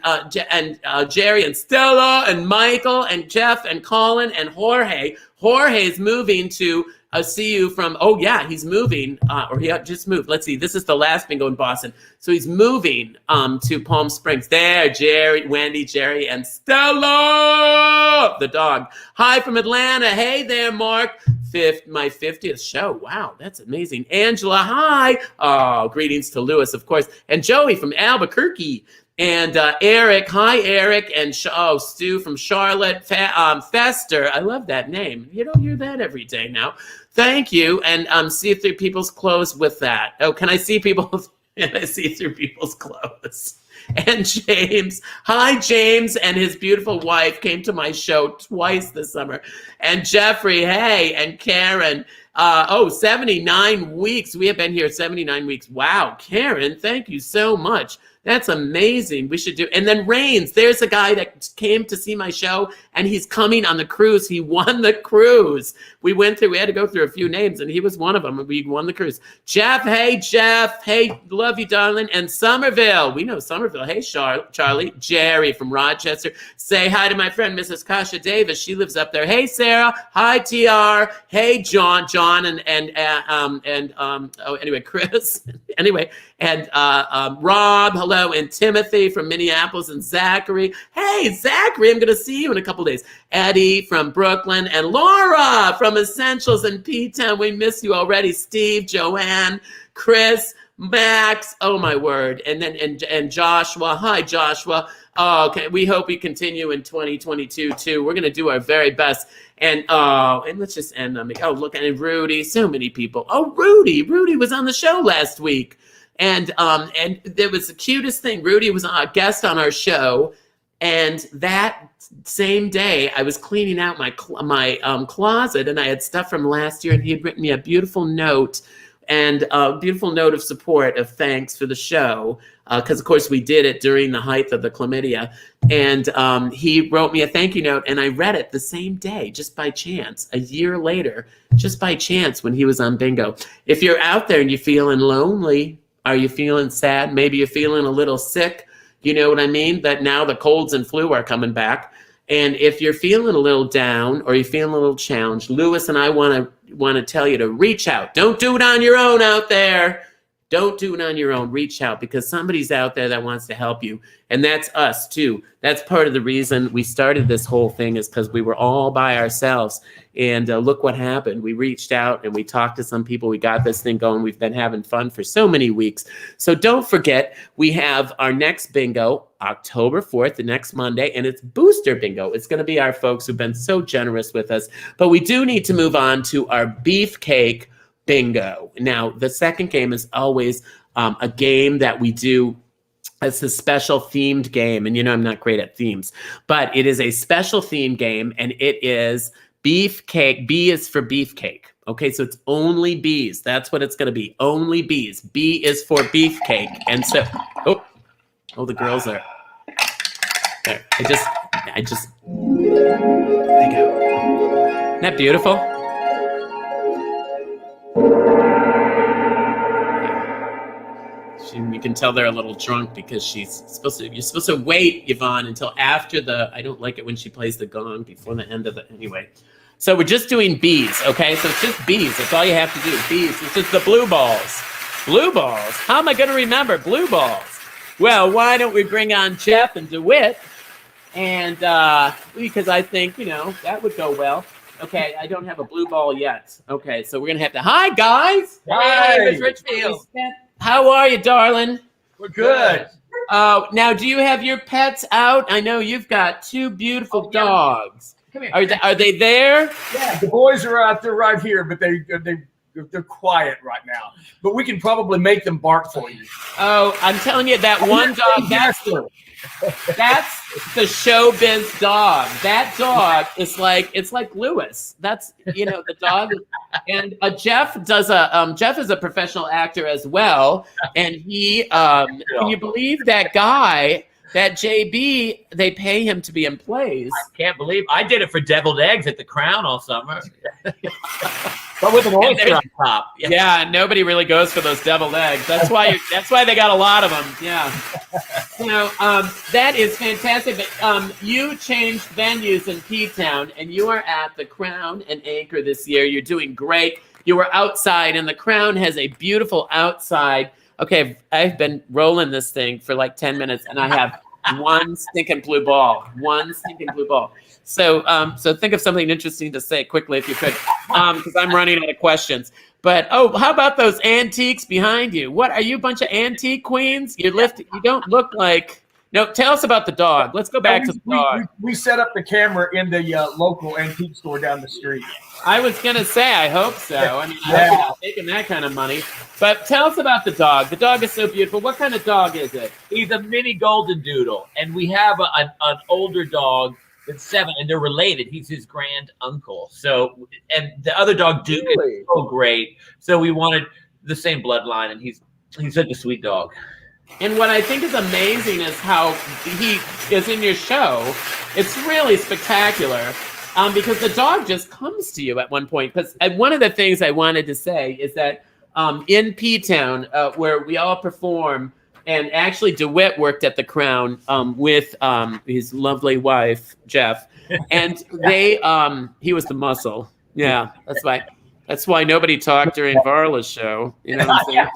Jerry and Stella. And Michael. And Jeff. And Colin. And Jorge. Jorge's moving to see you from, oh yeah, he's moving, or he just moved. Let's see, this is the last bingo in Boston. So he's moving to Palm Springs. There, Jerry, Wendy, Jerry, and Stella, the dog. Hi from Atlanta. Hey there, Mark. My 50th show. Wow, that's amazing. Angela, hi. Oh, greetings to Lewis, of course. And Joey from Albuquerque. And Eric, hi Eric, and Stu from Charlotte, Fester. I love that name. You don't hear that every day now. Thank you, and see through people's clothes with that. Oh, can I see people? Can I see through people's clothes? And James, hi James, and his beautiful wife came to my show twice this summer. And Jeffrey, hey, and Karen. 79 weeks. We have been here 79 weeks. Wow, Karen, thank you so much. That's amazing. We should do. And then Rains, there's a guy that came to see my show, and he's coming on the cruise. He won the cruise. We had to go through a few names, and he was one of them. And we won the cruise. Jeff, hey, love you, darling. And Somerville, we know Somerville. Hey, Charlie. Jerry from Rochester. Say hi to my friend, Mrs. Kasha Davis. She lives up there. Hey, Sarah. Hi, TR. Hey, John, Chris. Anyway, and Rob, hello, and Timothy from Minneapolis, and Zachary. Hey, Zachary, I'm going to see you in a couple days. Eddie from Brooklyn, and Laura from Essentials in P-Town. We miss you already. Steve, Joanne, Chris, Max. Oh, my word. And then and Joshua. Hi, Joshua. Oh, okay. We hope we continue in 2022 too. We're going to do our very best. And let's just end on me. Oh, look, and Rudy, so many people. Oh, Rudy was on the show last week. And there was the cutest thing. Rudy was a guest on our show, and that same day I was cleaning out my closet, and I had stuff from last year, and he had written me a beautiful note, and a beautiful note of support, of thanks for the show, because of course we did it during the height of the chlamydia, and he wrote me a thank you note, and I read it the same day, just by chance, a year later, just by chance, when he was on bingo. If you're out there and you're feeling lonely, are you feeling sad? Maybe you're feeling a little sick. You know what I mean? That now the colds and flu are coming back. And if you're feeling a little down or you're feeling a little challenged, Lewis and I want to tell you to reach out. Don't do it on your own out there. Don't do it on your own. Reach out, because somebody's out there that wants to help you. And that's us too. That's part of the reason we started this whole thing, is because we were all by ourselves. And look what happened. We reached out and we talked to some people. We got this thing going. We've been having fun for so many weeks. So don't forget, we have our next bingo, October 4th, the next Monday, and it's Booster Bingo. It's going to be our folks who've been so generous with us. But we do need to move on to our Beefcake Bingo. Now, the second game is always a game that we do. It's a special themed game. And you know, I'm not great at themes, but it is a special themed game, and it is Beefcake. B is for Beefcake. Okay, so it's only B's. That's what it's going to be. Only B's. B is for Beefcake. And so, oh, the girls are there. I just, there you go. Isn't that beautiful? You can tell they're a little drunk, because you're supposed to wait, Yvonne, until after I don't like it when she plays the gong before the end of anyway. So we're just doing B's, okay? So it's just B's. That's all you have to do. B's. It's just the blue balls. Blue balls? How am I going to remember blue balls? Well, why don't we bring on Jeff and DeWitt? And because I think, that would go well. Okay, I don't have a blue ball yet. Okay, so we're going to have to... Hi, guys! Hi! Miss Richfield. How are you, darling? We're good. Now, do you have your pets out? I know you've got two beautiful dogs. Come here. Are they there? Yeah, the boys are out there right here, but they're quiet right now. But we can probably make them bark for you. Oh, I'm telling you, that one dog, that's the showbiz dog. That dog is it's like Lewis. That's, the dog. And Jeff is a professional actor as well. And he, can you believe that guy that JB, they pay him to be in plays. I can't believe I did it for deviled eggs at the Crown all summer. But with an oyster on top. Yeah, and nobody really goes for those deviled eggs. That's why they got a lot of them. Yeah. That is fantastic. But you changed venues in P-Town, and you are at the Crown and Anchor this year. You're doing great. You were outside, and the Crown has a beautiful outside. Okay, I've been rolling this thing for like 10 minutes, and I have one stinking blue ball. So think of something interesting to say quickly if you could, because I'm running out of questions. But how about those antiques behind you? What are you, a bunch of antique queens? You don't look like. No, tell us about the dog. Let's go back to the dog. We set up the camera in the local antique store down the street. I was gonna say, I hope so. I mean, I'm not making that kind of money. But tell us about the dog. The dog is so beautiful. What kind of dog is it? He's a mini golden doodle, and we have an older dog that's 7, and they're related. He's his grand uncle. So, and the other dog Duke is so great. So we wanted the same bloodline, and he's such a sweet dog. And what I think is amazing is how he is in your show. It's really spectacular. Because the dog just comes to you at one point. Because one of the things I wanted to say is that in P-Town, where we all perform, and actually DeWitt worked at the Crown with his lovely wife, Jeff, and he was the muscle. Yeah, that's why nobody talked during Varla's show. You know what I'm saying?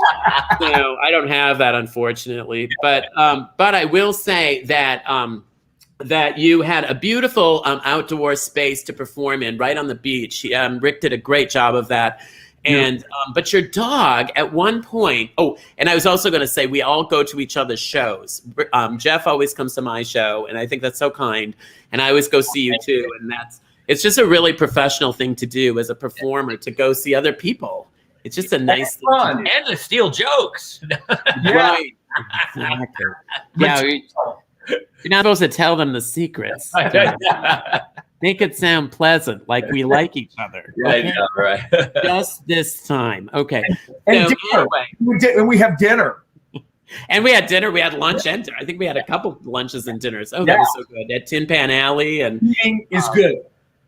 I don't have that, unfortunately. But I will say that that you had a beautiful outdoor space to perform in right on the beach. Rick did a great job of that. And but your dog at one point, and I was also going to say we all go to each other's shows. Jeff always comes to my show, and I think that's so kind. And I always go see you too. And it's just a really professional thing to do as a performer, to go see other people. It's just a nice thing fun. And to steal jokes. Right. Exactly. Yeah. You're not supposed to tell them the secrets. Make it sound pleasant, like we like each other. Okay? Right. Just this time. Okay. And so, dinner. We have dinner. And we had dinner. We had lunch and dinner. I think we had a couple lunches and dinners. Oh, that was so good. At Tin Pan Alley. And eating is good.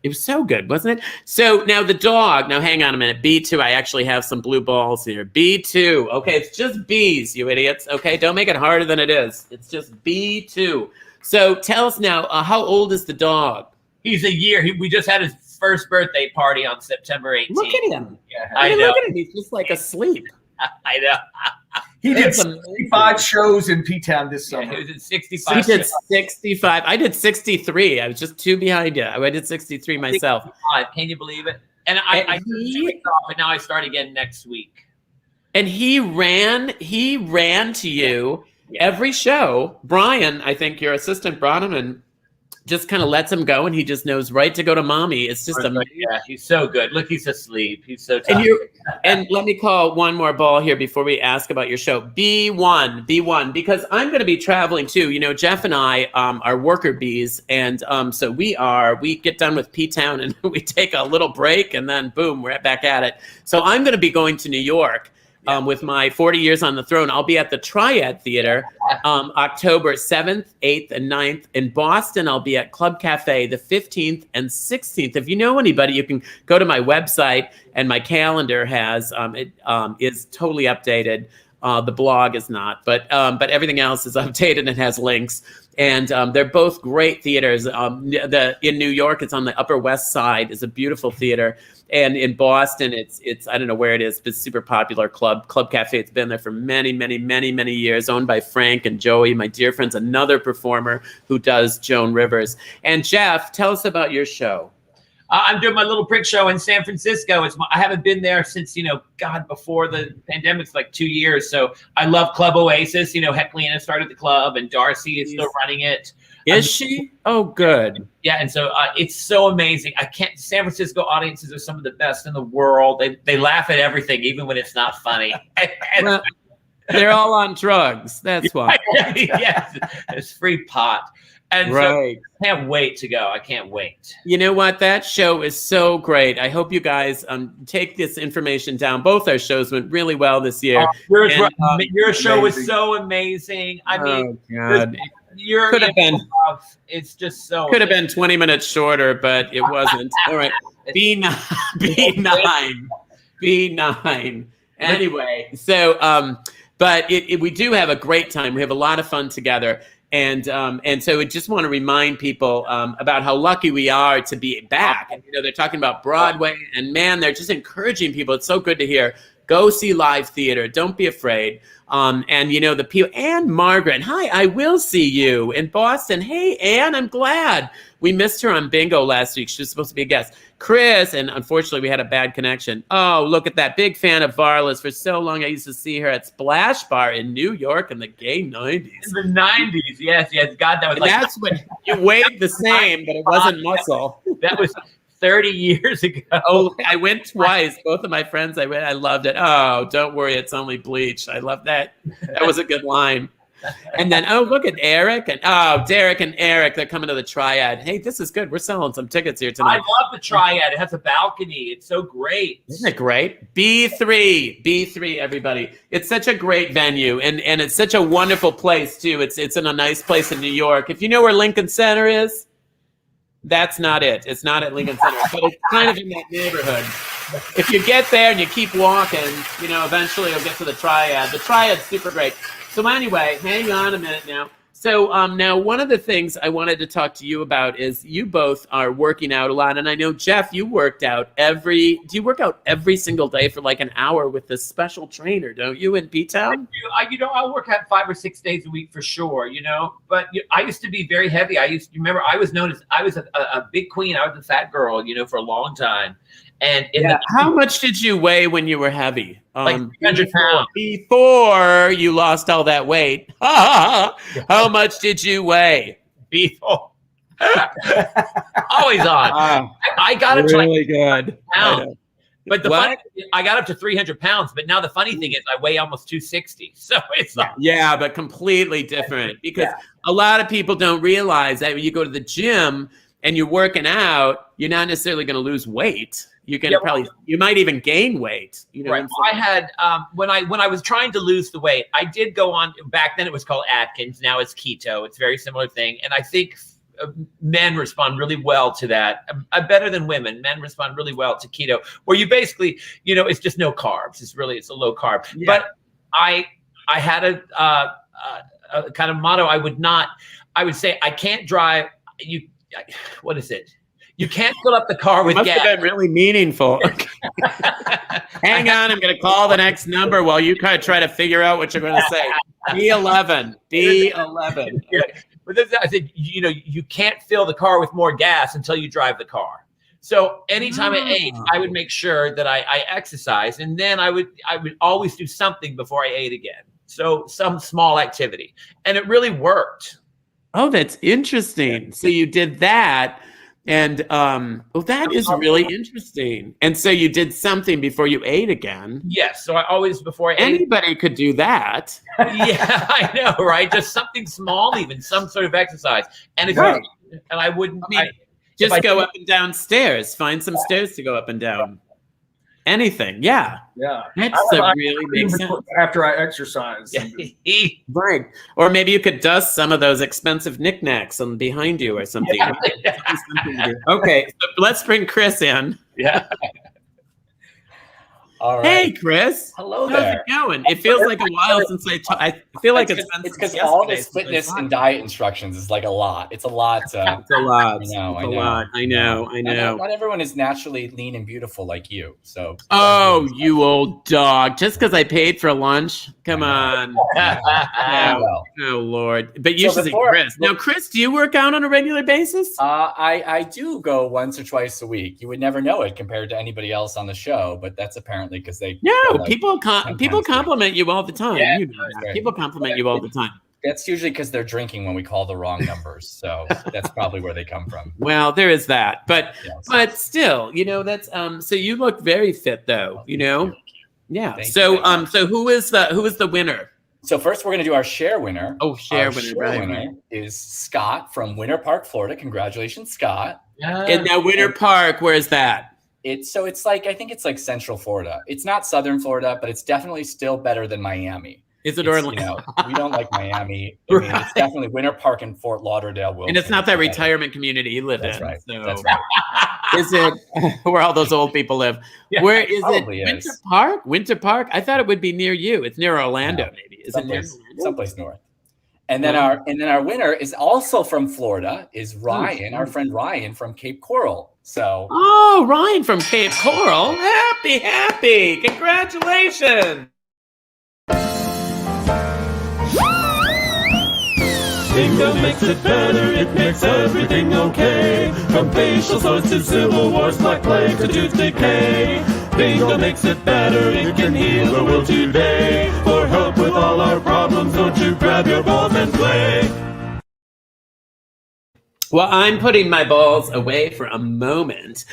It was so good, wasn't it? So now the dog. Now hang on a minute. B2. I actually have some blue balls here. B2. Okay, it's just B's, you idiots. Okay, don't make it harder than it is. It's just B2. So tell us now, how old is the dog? He's a year. We just had his first birthday party on September 18th. Look at him. Yeah, I know. Look at him. He's just like asleep. I know. He did 65 shows in P-Town this summer. Yeah, he was at 65. He did 65. I did 63. I was just 2 behind you. I did 63 myself. 65. Can you believe it? And I took 2 weeks off, and now I start again next week. And he ran to you every show. Brian, I think your assistant brought him and just kind of lets him go, and he just knows right to go to mommy. It's just amazing. Yeah, he's so good. Look, he's asleep. He's so tired. And let me call one more ball here before we ask about your show. B1, because I'm going to be traveling too. You know, Jeff and I are worker bees, and so we get done with P-Town and we take a little break, and then boom, we're back at it. So I'm going to be going to New York. With my 40 years on the throne. I'll be at the Triad Theater October 7th, 8th, and 9th. In Boston, I'll be at Club Cafe the 15th and 16th. If you know anybody, you can go to my website, and my calendar has it is totally updated. The blog is not, but everything else is updated and has links. And they're both great theaters. In New York, it's on the Upper West Side. It's a beautiful theater. And in Boston, it's I don't know where it is, but it's super popular Club Cafe. It's been there for many, many, many, many years, owned by Frank and Joey, my dear friends, another performer who does Joan Rivers. And Jeff, tell us about your show. I'm doing my little prick show in San Francisco. I haven't been there since, before the pandemic. It's like 2 years. So I love Club Oasis. Heclina started the club, and Darcy is still running it. Is she? Oh, good. Yeah, and so it's so amazing. San Francisco audiences are some of the best in the world. They laugh at everything, even when it's not funny. Well, they're all on drugs. That's why. Yes, it's free pot. And so I can't wait to go. I can't wait. You know what? That show is so great. I hope you guys take this information down. Both our shows went really well this year. Your show was so amazing. I mean, Could have been. It's just so. Could have been 20 minutes shorter, but it wasn't. All right. B9. B9. B9. Anyway, so but we do have a great time. We have a lot of fun together. And so I just want to remind people about how lucky we are to be back. And, they're talking about Broadway, and man, they're just encouraging people. It's so good to hear. Go see live theater. Don't be afraid. And the people, Anne Margaret, hi, I will see you in Boston. Hey, Anne, I'm glad. We missed her on bingo last week. She was supposed to be a guest. Chris, and unfortunately we had a bad connection. Oh, look at that. Big fan of Varla's for so long. I used to see her at Splash Bar in New York in the gay 90s. In the 90s, yes. God, that was and that's when you weighed the same, but it wasn't muscle. That was 30 years ago. Oh, I went twice. Both of my friends, I went. I loved it. Oh, don't worry, it's only bleach. I love that. That was a good line. And then, look at Eric and Derek and Eric. They're coming to the Triad. Hey, this is good. We're selling some tickets here tonight. I love the Triad. It has a balcony. It's so great. Isn't it great? B3, everybody. It's such a great venue, and it's such a wonderful place too. It's in a nice place in New York. If you know where Lincoln Center is, that's not it. It's not at Lincoln Center, but it's kind of in that neighborhood. If you get there and you keep walking, eventually you'll get to the Triad. The Triad's super great. So anyway, hang on a minute now. So now one of the things I wanted to talk to you about is you both are working out a lot. And I know, Jeff, you worked out do you work out every single day for like an hour with this special trainer, don't you, in B-Town? I work out 5 or 6 days a week for sure, But I used to be very heavy. Remember, I was known as, I was a big queen. I was a fat girl, for a long time. And how much did you weigh when you were heavy? Like 300 pounds. Before you lost all that weight. How much did you weigh? Before. Always on. I got up to really good. Pounds. But I got up to 300 pounds. But now the funny thing is I weigh almost 260. So it's yeah, but completely different because a lot of people don't realize that when you go to the gym and you're working out, you're not necessarily going to lose weight. You can you might even gain weight. Right. I had when I was trying to lose the weight, I did go on. Back then it was called Atkins. Now it's keto. It's a very similar thing, and I think men respond really well to that. Better than women. Men respond really well to keto, where you basically, it's just no carbs. It's a low carb. Yeah. But I had a kind of motto. I would say I can't drive. What is it? You can't fill up the car with gas. Must have been really meaningful. Hang on, I'm going to call the next number while you kind of try to figure out what you're going to say. B11. Yeah. But I said, you can't fill the car with more gas until you drive the car. So anytime I ate, I would make sure that I exercised, and then I would always do something before I ate again. So some small activity, and it really worked. Oh, that's interesting. So you did that. And that is really interesting. And so you did something before you ate again. Yes. So I always before I ate. Anybody could do that. Yeah, I know, right? Just something small, even some sort of exercise. And if I wouldn't just go up and down stairs. Find some stairs to go up and down. Anything, yeah. That's really makes sense. After I exercise. Right. Or maybe you could dust some of those expensive knickknacks on behind you or something. Okay, so let's bring Chris in. Yeah. All right. Hey, Chris. Hello there. How's it going? It feels like a while since I feel like it's because all this fitness and diet instructions is like a lot. It's a lot. It's a lot. I know. Not everyone is naturally lean and beautiful like you. So. Oh, you old dog! Just because I paid for lunch? Come on. Oh Lord! But you should see Chris. Now, Chris, do you work out on a regular basis? I do go once or twice a week. You would never know it compared to anybody else on the show, but that's apparently because they people compliment you all the time. People compliment you all the time. That's usually because they're drinking when we call the wrong numbers. So that's probably where they come from. Well, there is that, but still, that's so you look very fit though. Yeah. Thank so you. So who is the winner? So first we're going to do our share winner. Oh, Our share winner is Scott from Winter Park, Florida. Congratulations, Scott. In that Winter Park, where's that? It's like, I think it's like Central Florida. It's not Southern Florida, but it's definitely still better than Miami. Is it It's, Orlando? we don't like Miami. I mean, it's definitely Winter Park in Fort Lauderdale. And it's not that retirement community you live That's in. right. So. That's right. Is it where all those old people live? Yeah, Where is it? probably Winter is. Park? Winter Park? I thought it would be near you. It's near Orlando, No, maybe. Is it near someplace north? And then our winner is also from Florida. Is Ryan, our friend Ryan from Cape Coral. So. Oh, Ryan from Cape Coral. Happy. Congratulations. Bingo makes it better, it makes everything okay. From facial sores to civil wars, black plague to tooth decay. Bingo makes it better, it can heal the world today. For help with all our problems, don't you grab your balls and play. Well, I'm putting my balls away for a moment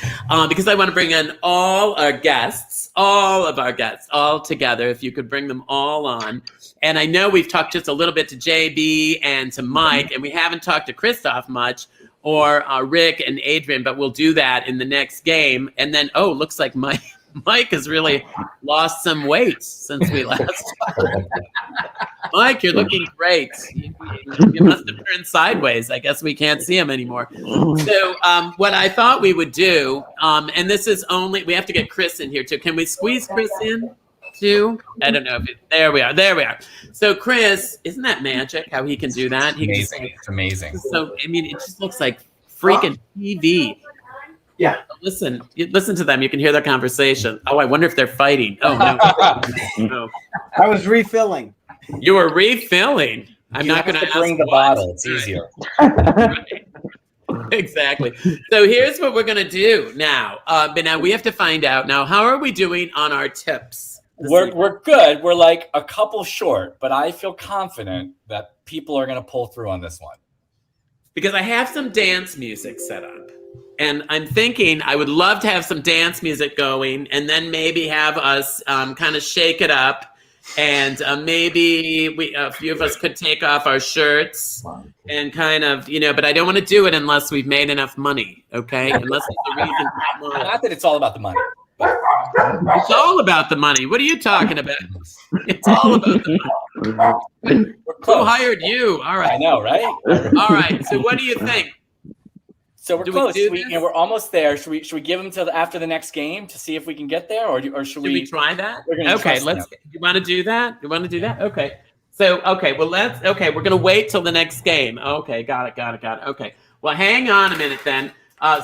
because I want to bring in all of our guests, all together. If you could bring them all on. And I know we've talked just a little bit to JB and to Mike, and we haven't talked to Christoph much, or Rick and Adrian, but we'll do that in the next game. And then, looks like Mike has really lost some weight since we last talked. Mike, you're looking great. You must have turned sideways. I guess we can't see him anymore. So what I thought we would do, and this is only, we have to get Chris in here too. Can we squeeze Chris in too? I don't know if there we are. So Chris, isn't that magic how he can do that? It's amazing. So, I mean, it just looks like freaking TV. Yeah. Listen to them. You can hear their conversation. Oh, I wonder if they're fighting. Oh, no. No. I was refilling. You were refilling. I'm not going to bring the bottle. It's easier. Right. Exactly. So here's what we're going to do now. But now we have to find out now, how are we doing on our tips? We're good. We're like a couple short, but I feel confident that people are going to pull through on this one. Because I have some dance music set up. And I'm thinking I would love to have some dance music going and then maybe have us kind of shake it up. And maybe a few of us could take off our shirts and kind of, but I don't want to do it unless we've made enough money, okay? Unless there's a reason. Not that it's all about the money. It's all about the money. What are you talking about? It's all about the money. Who hired you? All right. I know, right? All right. So what do you think? So we're close. We're almost there. Should we give them till after the next game to see if we can get there, or should we try that? Okay, You want to do that? You want to do that? Okay. So we're gonna wait till the next game. Okay, got it. Okay. Well, hang on a minute then.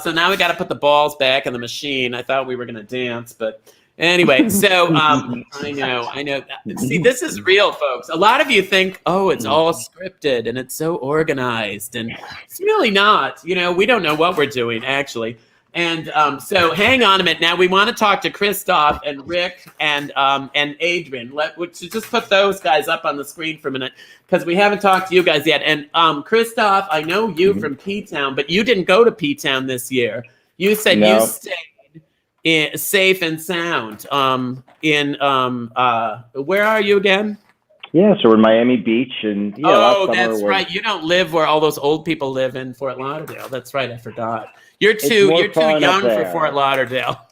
So now we got to put the balls back in the machine. I thought we were gonna dance, but anyway. So I know. See, this is real, folks. A lot of you think, it's all scripted and it's so organized, and it's really not. We don't know what we're doing actually. And so hang on a minute. Now we want to talk to Christoph and Rick and Adrian. Let's just put those guys up on the screen for a minute because we haven't talked to you guys yet. And Christoph, I know you from P-Town, but you didn't go to P-Town this year. You said you stayed safe and sound. Where are you again? Yeah, so we're in Miami Beach, and that's right. You don't live where all those old people live in Fort Lauderdale. That's right. I forgot. You're too young for Fort Lauderdale.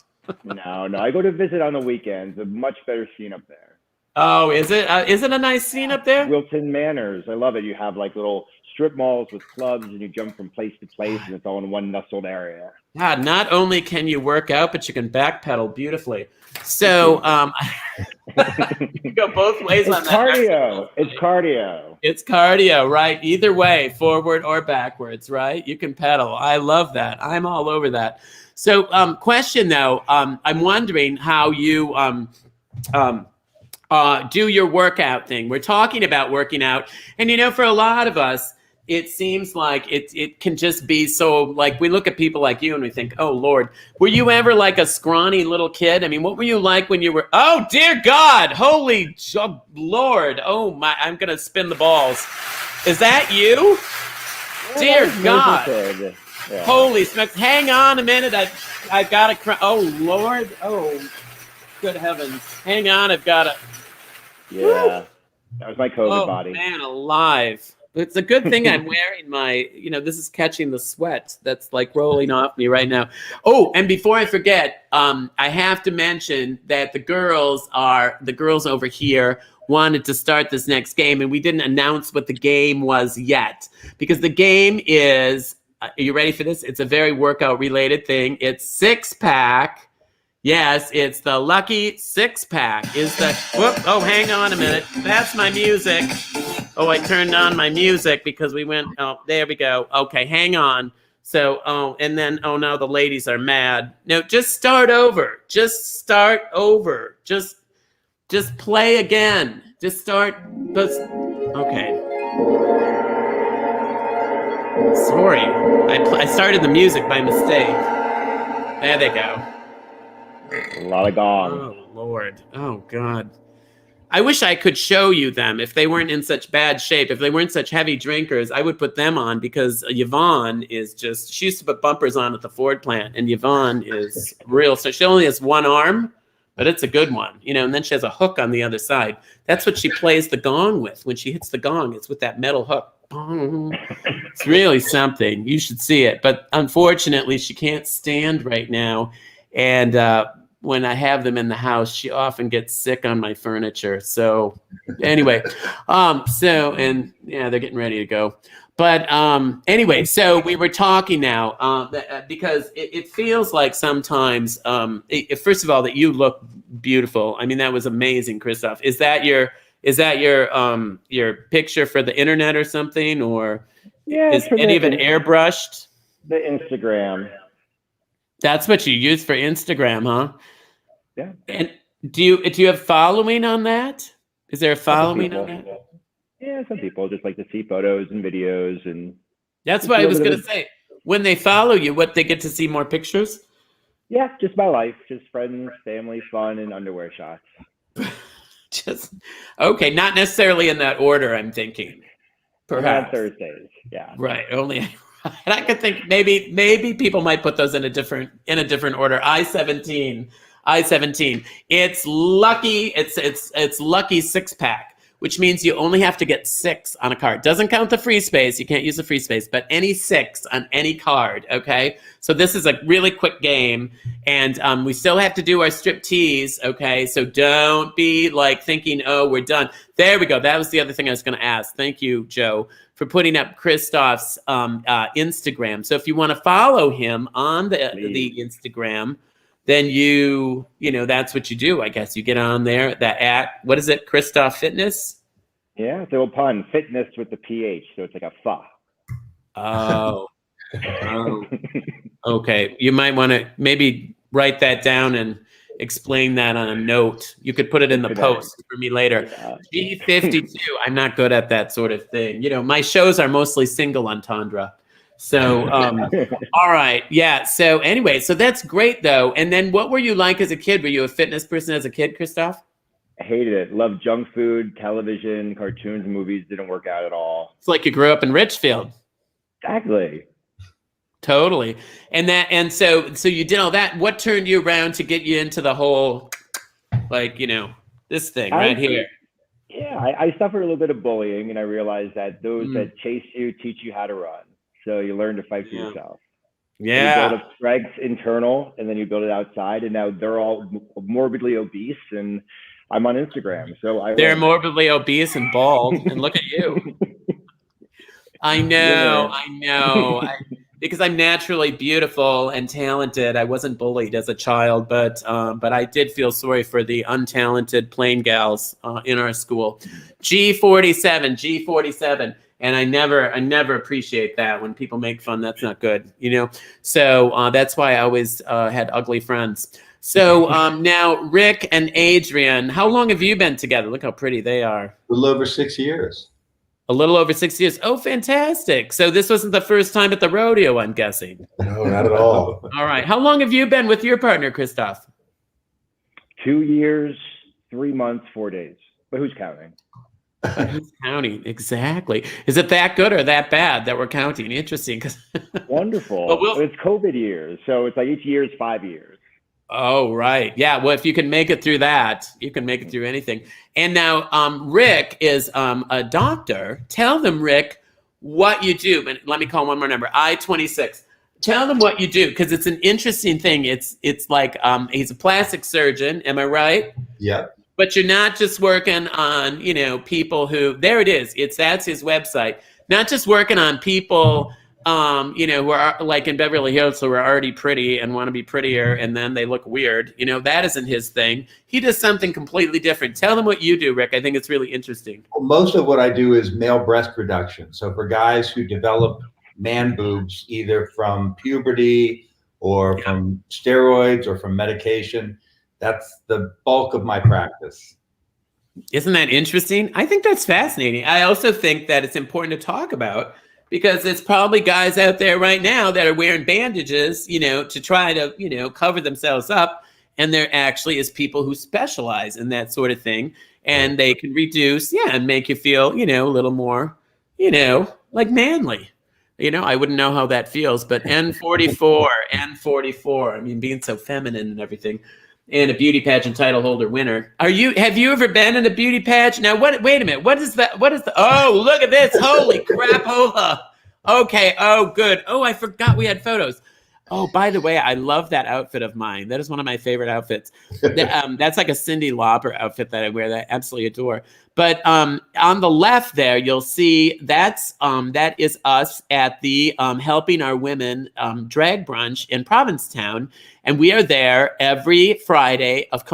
No, I go to visit on the weekends. A much better scene up there. Oh, is it? Is it a nice scene up there? Wilton Manors. I love it. You have like little strip malls with clubs, and you jump from place to place, and it's all in one nestled area. God, not only can you work out, but you can backpedal beautifully. So you can go both ways on that. It's cardio. It's cardio, right? Either way, forward or backwards, right? You can pedal. I love that. I'm all over that. So question though, I'm wondering how you do your workout thing. We're talking about working out. And for a lot of us, it seems like it can just be so, like, we look at people like you and we think, oh, Lord, were you ever like a scrawny little kid? I mean, what were you like when you were, oh, dear God, holy Lord, oh, my, I'm going to spin the balls. Is that you? Dear God. Yeah. Holy smokes. Hang on a minute. I've got to cry. Oh, Lord. Oh, good heavens. Hang on. I've got to. Yeah. Woo! That was my COVID body. Oh, man, alive. It's a good thing I'm wearing my, this is catching the sweat that's like rolling off me right now. Oh, and before I forget, I have to mention that the girls over here wanted to start this next game, and we didn't announce what the game was yet, because the game is, are you ready for this? It's a very workout related thing. It's six pack. Yes, it's the lucky six pack. Oh, hang on a minute. That's my music. Oh, I turned on my music because there we go. Okay, hang on. So, no, the ladies are mad. No, just start over. Just play again. Okay. Sorry, I started the music by mistake. There they go. A lot of gong. Oh, Lord. Oh, God. I wish I could show you them. If they weren't in such bad shape, if they weren't such heavy drinkers, I would put them on, because Yvonne is she used to put bumpers on at the Ford plant, and Yvonne is real. So she only has one arm, but it's a good one, and then she has a hook on the other side. That's what she plays the gong with. When she hits the gong, it's with that metal hook. It's really something. You should see it. But unfortunately, she can't stand right now. And when I have them in the house, she often gets sick on my furniture. So anyway, they're getting ready to go. But anyway, so we were talking now because it feels like sometimes, first of all, that you look beautiful. I mean, that was amazing, Christoph. Is that your picture for the internet or something, or is any of it airbrushed? The Instagram. That's what you use for Instagram, huh? Yeah. And do you have following on that? Is there a following on that? Yeah, some people just like to see photos and videos, and that's what I was going to say. When they follow you, they get to see more pictures? Yeah, just my life, just friends, family, fun, and underwear shots. Okay, not necessarily in that order, I'm thinking. Perhaps on Thursdays, yeah. Right, only. And I could think maybe people might put those in a different order. I-17. It's lucky. It's lucky six pack, which means you only have to get 6 on a card. Doesn't count the free space. You can't use the free space, but any 6 on any card. Okay. So this is a really quick game, and we still have to do our strip tease. Okay. So don't be like thinking, oh, we're done. There we go. That was the other thing I was going to ask. Thank you, Joe, for putting up Christoph's Instagram. So if you want to follow him on the Instagram, then that's what you do. I guess you get on there. What is it? Christoph Fitness? Yeah, it's a little pun. Fitness with the PH, so it's like a fa. Oh. Okay. You might want to maybe write that down and explain that on a note. You could put it in the post for me later. Yeah. G52. I'm not good at that sort of thing. My shows are mostly single entendre. So, all right. Yeah. So anyway, so that's great though. And then what were you like as a kid? Were you a fitness person as a kid, Christoph? I hated it. Loved junk food, television, cartoons, movies. Didn't work out at all. It's like you grew up in Richfield. Exactly. Totally. And so you did all that. What turned you around to get you into the whole, this thing right here? Yeah, I suffered a little bit of bullying, and I realized that those that chase you teach you how to run. So you learn to fight for yourself. Yeah. You build up strength internal, and then you build it outside. And now they're all morbidly obese, and I'm on Instagram. So they're morbidly obese and bald, and look at you. I know. Because I'm naturally beautiful and talented. I wasn't bullied as a child, but I did feel sorry for the untalented plain gals in our school. G47. And I never appreciate that when people make fun. That's not good, So that's why I always had ugly friends. So now Rick and Adrian, how long have you been together? Look how pretty they are. A little over 6 years. A little over 6 years. Oh, fantastic. So this wasn't the first time at the rodeo, I'm guessing. No, not at all. All right. How long have you been with your partner, Christoph? 2 years, 3 months, 4 days. But who's counting? Who's counting? Exactly. Is it that good or that bad that we're counting? Interesting. Wonderful. It's COVID years. So it's like each year is 5 years. Oh, right. Yeah. Well, if you can make it through that, you can make it through anything. And now Rick is a doctor. Tell them, Rick, what you do. But let me call one more number. I-26. Tell them what you do, because it's an interesting thing. It's like he's a plastic surgeon. Am I right? Yeah. But you're not just working on, people who, there it is. That's his website. Not just working on people, who are like in Beverly Hills, who are already pretty and want to be prettier, and then they look weird. That isn't his thing. He does something completely different. Tell them what you do, Rick. I think it's really interesting. Well, most of what I do is male breast reduction. So for guys who develop man boobs, either from puberty or from steroids or from medication, that's the bulk of my practice. Isn't that interesting? I think that's fascinating. I also think that it's important to talk about because there's probably guys out there right now that are wearing bandages, to try to, cover themselves up. And there actually is people who specialize in that sort of thing. And they can reduce, and make you feel, a little more, like manly. I wouldn't know how that feels, but N44, N44. I mean, being so feminine and everything. And a beauty pageant title holder winner. Have you ever been in a beauty pageant? Now, wait a minute. What is that? Oh, look at this. Holy crapola. Okay. Oh, good. Oh, I forgot we had photos. Oh, by the way, I love that outfit of mine. That is one of my favorite outfits. That's like a Cyndi Lauper outfit that I wear that I absolutely adore. But on the left there, you'll see that is us at the Helping Our Women drag brunch in Provincetown, and we are there every Friday of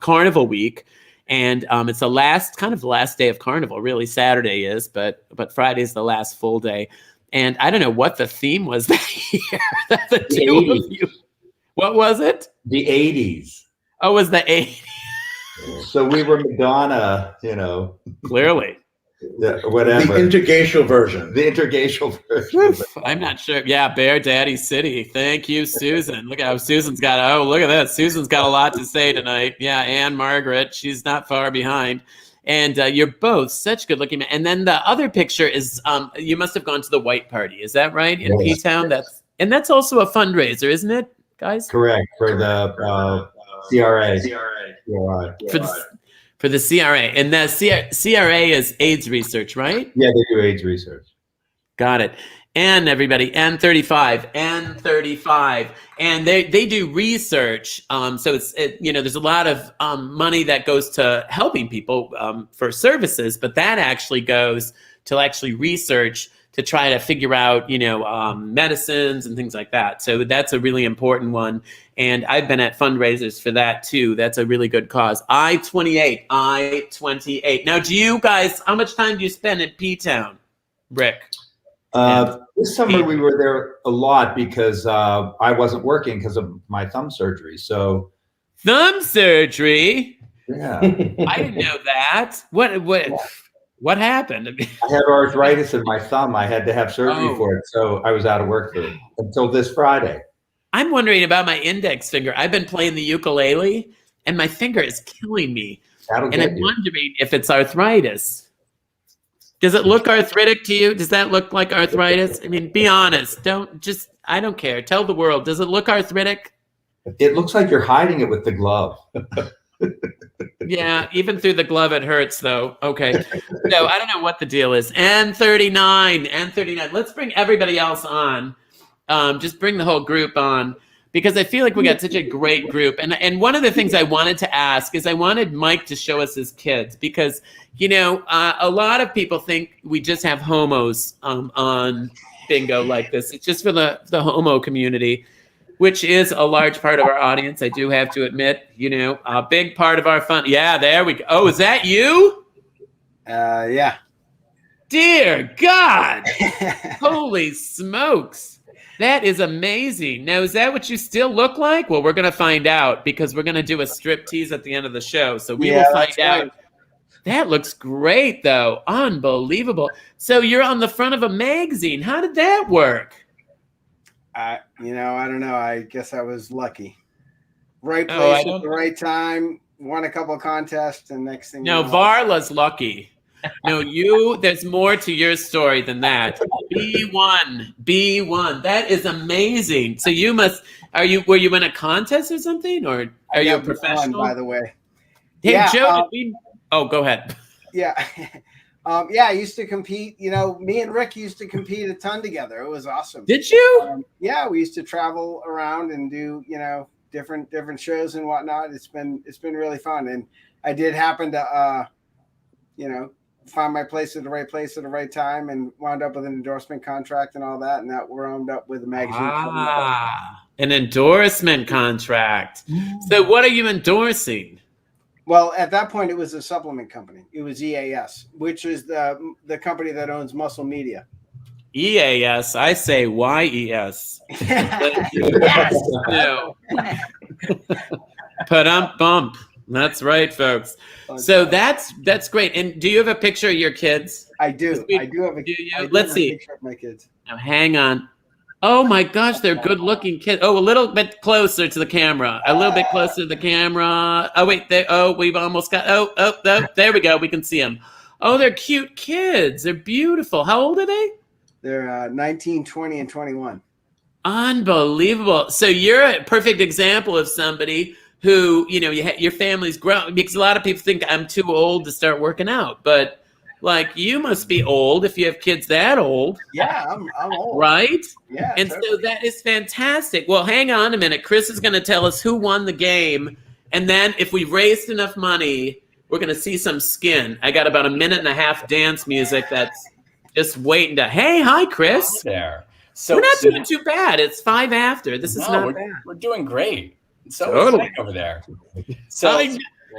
Carnival Week. And it's the last day of Carnival. Really, Saturday is, but Friday is the last full day. And I don't know what the theme was that year. The two of you. What was it? The 80s. Oh, it was the 80s. So we were Madonna, Clearly. Whatever. The intergacial version. The intergacial version. I'm not sure. Yeah, Bear Daddy City. Thank you, Susan. Look at how Susan's got. Oh, look at that. Susan's got a lot to say tonight. Yeah, Anne Margaret. She's not far behind. And you're both such good looking men. And then the other picture is you must have gone to the white party. Is that right? In P-Town? That's also a fundraiser, isn't it, guys? Correct. For the CRA. For the CRA. And the CRA is AIDS research, right? Yeah, they do AIDS research. Got it. And everybody, N35. And they do research. So there's a lot of money that goes to helping people for services, but that actually goes to research to try to figure out, medicines and things like that. So that's a really important one. And I've been at fundraisers for that too. That's a really good cause. I-28. Now, do you guys, how much time do you spend in P-Town, Rick? This summer we were there a lot because I wasn't working because of my thumb surgery. So thumb surgery? Yeah. I didn't know that. What happened? I had arthritis in my thumb. I had to have surgery for it. So I was out of work until this Friday. I'm wondering about my index finger. I've been playing the ukulele and my finger is killing me. I'm wondering if it's arthritis. Does it look arthritic to you? Does that look like arthritis? I mean, be honest. I don't care. Tell the world. Does it look arthritic? It looks like you're hiding it with the glove. Yeah, even through the glove, it hurts, though. Okay. So I don't know what the deal is. N39. Let's bring everybody else on. Just bring the whole group on. Because I feel like we got such a great group. And one of the things I wanted to ask is I wanted Mike to show us his kids. Because, a lot of people think we just have homos on bingo like this. It's just for the homo community, which is a large part of our audience. I do have to admit, a big part of our fun. Yeah, there we go. Oh, is that you? Yeah. Dear God. Holy smokes. That is amazing. Now, is that what you still look like? Well, we're going to find out because we're going to do a strip tease at the end of the show. So we will find out. Right. That looks great, though. Unbelievable. So you're on the front of a magazine. How did that work? I don't know. I guess I was lucky. Right place at the right time. Won a couple of contests, and next thing. No, Varla's lucky. No, there's more to your story than that. B1. That is amazing. So were you in a contest or something? Or are you a professional? By the way. Hey, Joe, go ahead. Yeah. I used to compete, me and Rick used to compete a ton together. It was awesome. Did you? Yeah, we used to travel around and do, different shows and whatnot. It's been really fun, and I did happen to find my place at the right time, and wound up with an endorsement contract and all that, and that wound up with a magazine. An endorsement contract. So what are you endorsing? Well, at that point, it was a supplement company. It was EAS, which is the company that owns Muscle Media. EAS. I say YES. Yes. No. Bump. That's right, folks. So that's great. And do you have a picture of your kids? I do. I do have a picture of my kids. Now, hang on. Oh my gosh, they're good-looking kids. Oh, a little bit closer to the camera. A little bit closer to the camera. Oh wait, we've almost got. Oh, there we go. We can see them. Oh, they're cute kids. They're beautiful. How old are they? They're 19, 20, and 21. Unbelievable. So you're a perfect example of somebody who, your family's grown, because a lot of people think I'm too old to start working out, but like you must be old if you have kids that old. Yeah, I'm old. Right? Yeah. And totally. so that is fantastic. Well, hang on a minute. Chris is going to tell us who won the game. And then if we've raised enough money, we're going to see some skin. I got about a minute and a half dance music that's just waiting to, hey, hi, Chris. There. So we're not doing too bad. It's 5 after. This is not bad. We're doing great. So totally. Over there. So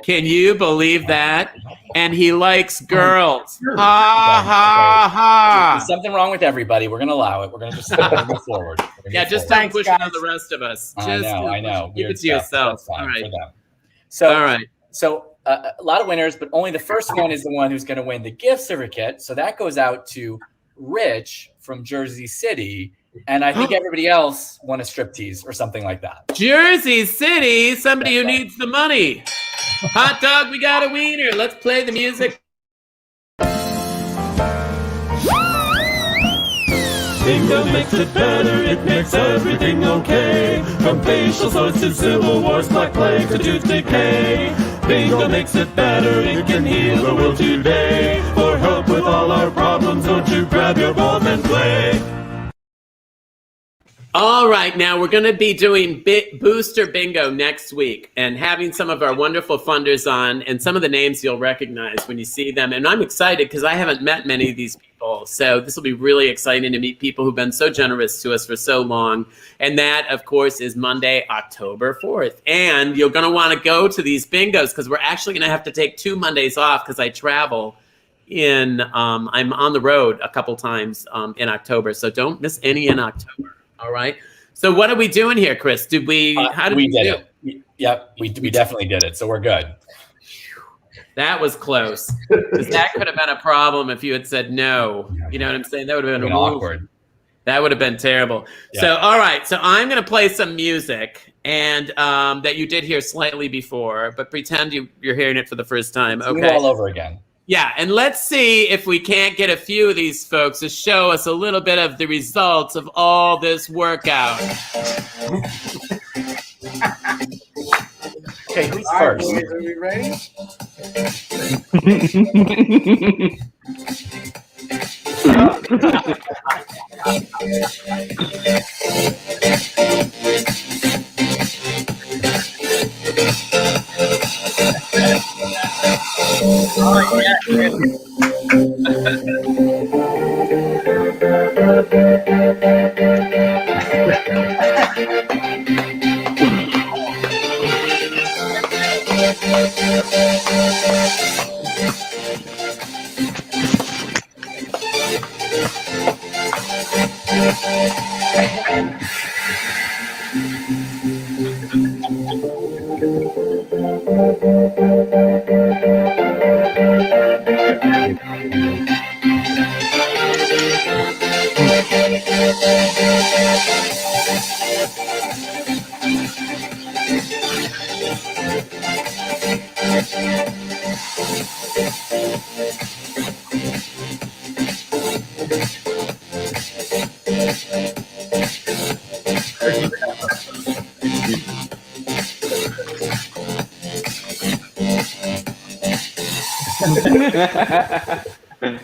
can you believe that? And he likes girls. Ha ha ha. There's something wrong with everybody. We're gonna allow it. We're gonna just move forward. Just don't push it on the rest of us. I know. Keep it to yourself. All right. So all right. So a lot of winners, but only the first one is the one who's going to win the gift certificate. So that goes out to Rich from Jersey City. And I think everybody else won a striptease or something like that. Jersey City, somebody who needs the money. Hot dog, we got a wiener. Let's play the music. Bingo makes it better, it makes everything okay. From facial sores to civil wars, black plague to tooth decay. Bingo makes it better, it can heal the world today. For help with all our problems, won't you grab your ball and play? All right, now we're going to be doing Booster Bingo next week and having some of our wonderful funders on and some of the names you'll recognize when you see them. And I'm excited because I haven't met many of these people. So this will be really exciting to meet people who've been so generous to us for so long. And that, of course, is Monday, October 4th. And you're going to want to go to these bingos because we're actually going to have to take 2 Mondays off because I travel. I'm on the road a couple times in October. So don't miss any in October. All right. So what are we doing here, Chris? Did we? How did we did it? Yep, we definitely did it. So we're good. That was close. Because that could have been a problem if you had said no. You know what I'm saying? That would have been awkward. That would have been terrible. Yeah. So all right. So I'm going to play some music and that you did hear slightly before, but pretend you're hearing it for the first time. Okay. All over again. Yeah, and let's see if we can't get a few of these folks to show us a little bit of the results of all this workout. Okay, who's all first? Right, boys, are we ready?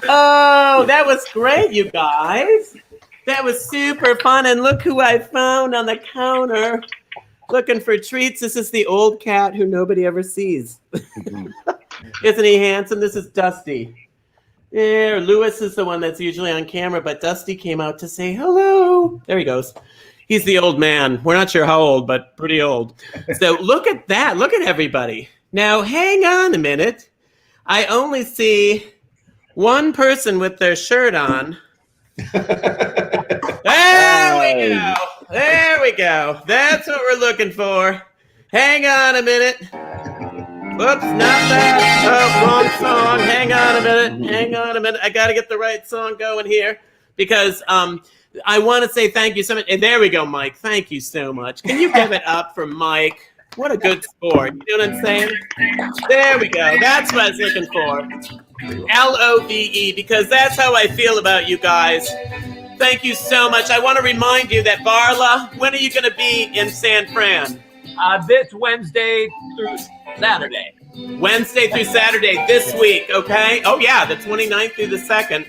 Oh, that was great, you guys. That was super fun. And look who I found on the counter. looking for treats. This is the old cat who nobody ever sees. Isn't he handsome? This is Dusty. There, Lewis is the one that's usually on camera, but Dusty came out to say hello. There he goes. He's the old man. We're not sure how old, but pretty old. So look at that. Look at everybody. Now, hang on a minute. I only see one person with their shirt on. There we go. There we go. That's what we're looking for. Hang on a minute. Whoops, not that. Oh, wrong song. Hang on a minute. Hang on a minute. I got to get the right song going here because I want to say thank you so much. And there we go, Mike. Thank you so much. Can you give it up for Mike? What a good sport. You know what I'm saying? There we go. That's what I was looking for. LOVE, because that's how I feel about you guys. Thank you so much. I want to remind you that, Barla, when are you going to be in San Fran? This Wednesday through Saturday. Wednesday through Saturday this week, okay? Oh, yeah, the 29th through the 2nd.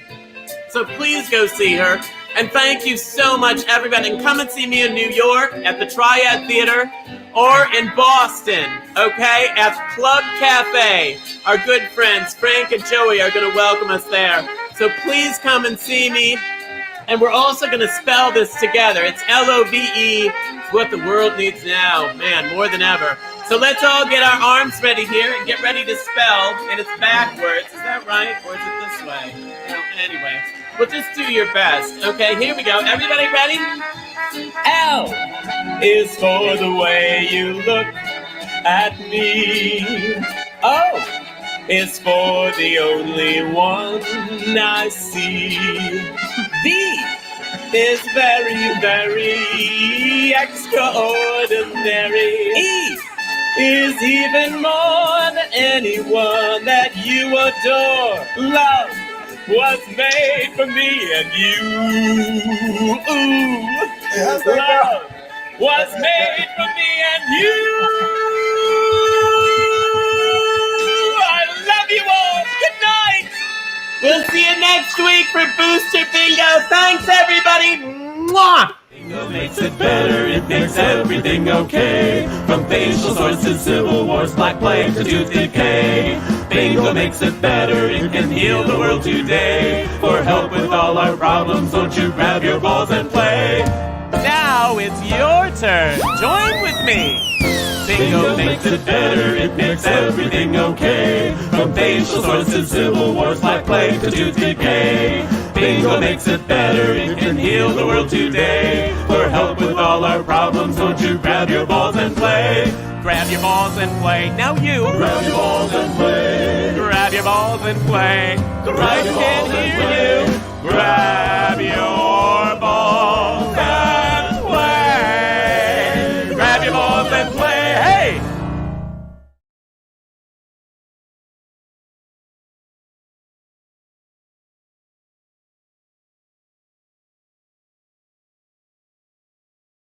So please go see her. And thank you so much, everybody. And come and see me in New York at the Triad Theater or in Boston, okay, at Club Cafe. Our good friends, Frank and Joey, are going to welcome us there. So please come and see me. And we're also going to spell this together. It's LOVE. It's what the world needs now, man, more than ever. So let's all get our arms ready here and get ready to spell. And it's backwards. Is that right? Or is it this way? No, anyway. Well, just do your best. Okay, here we go. Everybody ready? L is for the way you look at me. O is for the only one I see. V is very, very extraordinary. E is even more than anyone that you adore. Love was made for me and you. Ooh, love was made for me and you. I love you all. Good night. We'll see you next week for Booster Bingo. Thanks, everybody. Mwah. Bingo makes it better, it makes everything okay. From facial sores to civil wars, black plague to tooth decay. Bingo makes it better, it can heal the world today. For help with all our problems, won't you grab your balls and play? Now it's your turn. Join with me. Bingo makes it better, it makes everything okay. From facial sores to civil wars, black plague to tooth decay. Bingo makes it better, it can heal the world today. For help with all our problems, won't you grab your balls and play? Grab your balls and play. Now you. Grab your balls and play. Grab your balls and play. Grab your balls and play. Grab your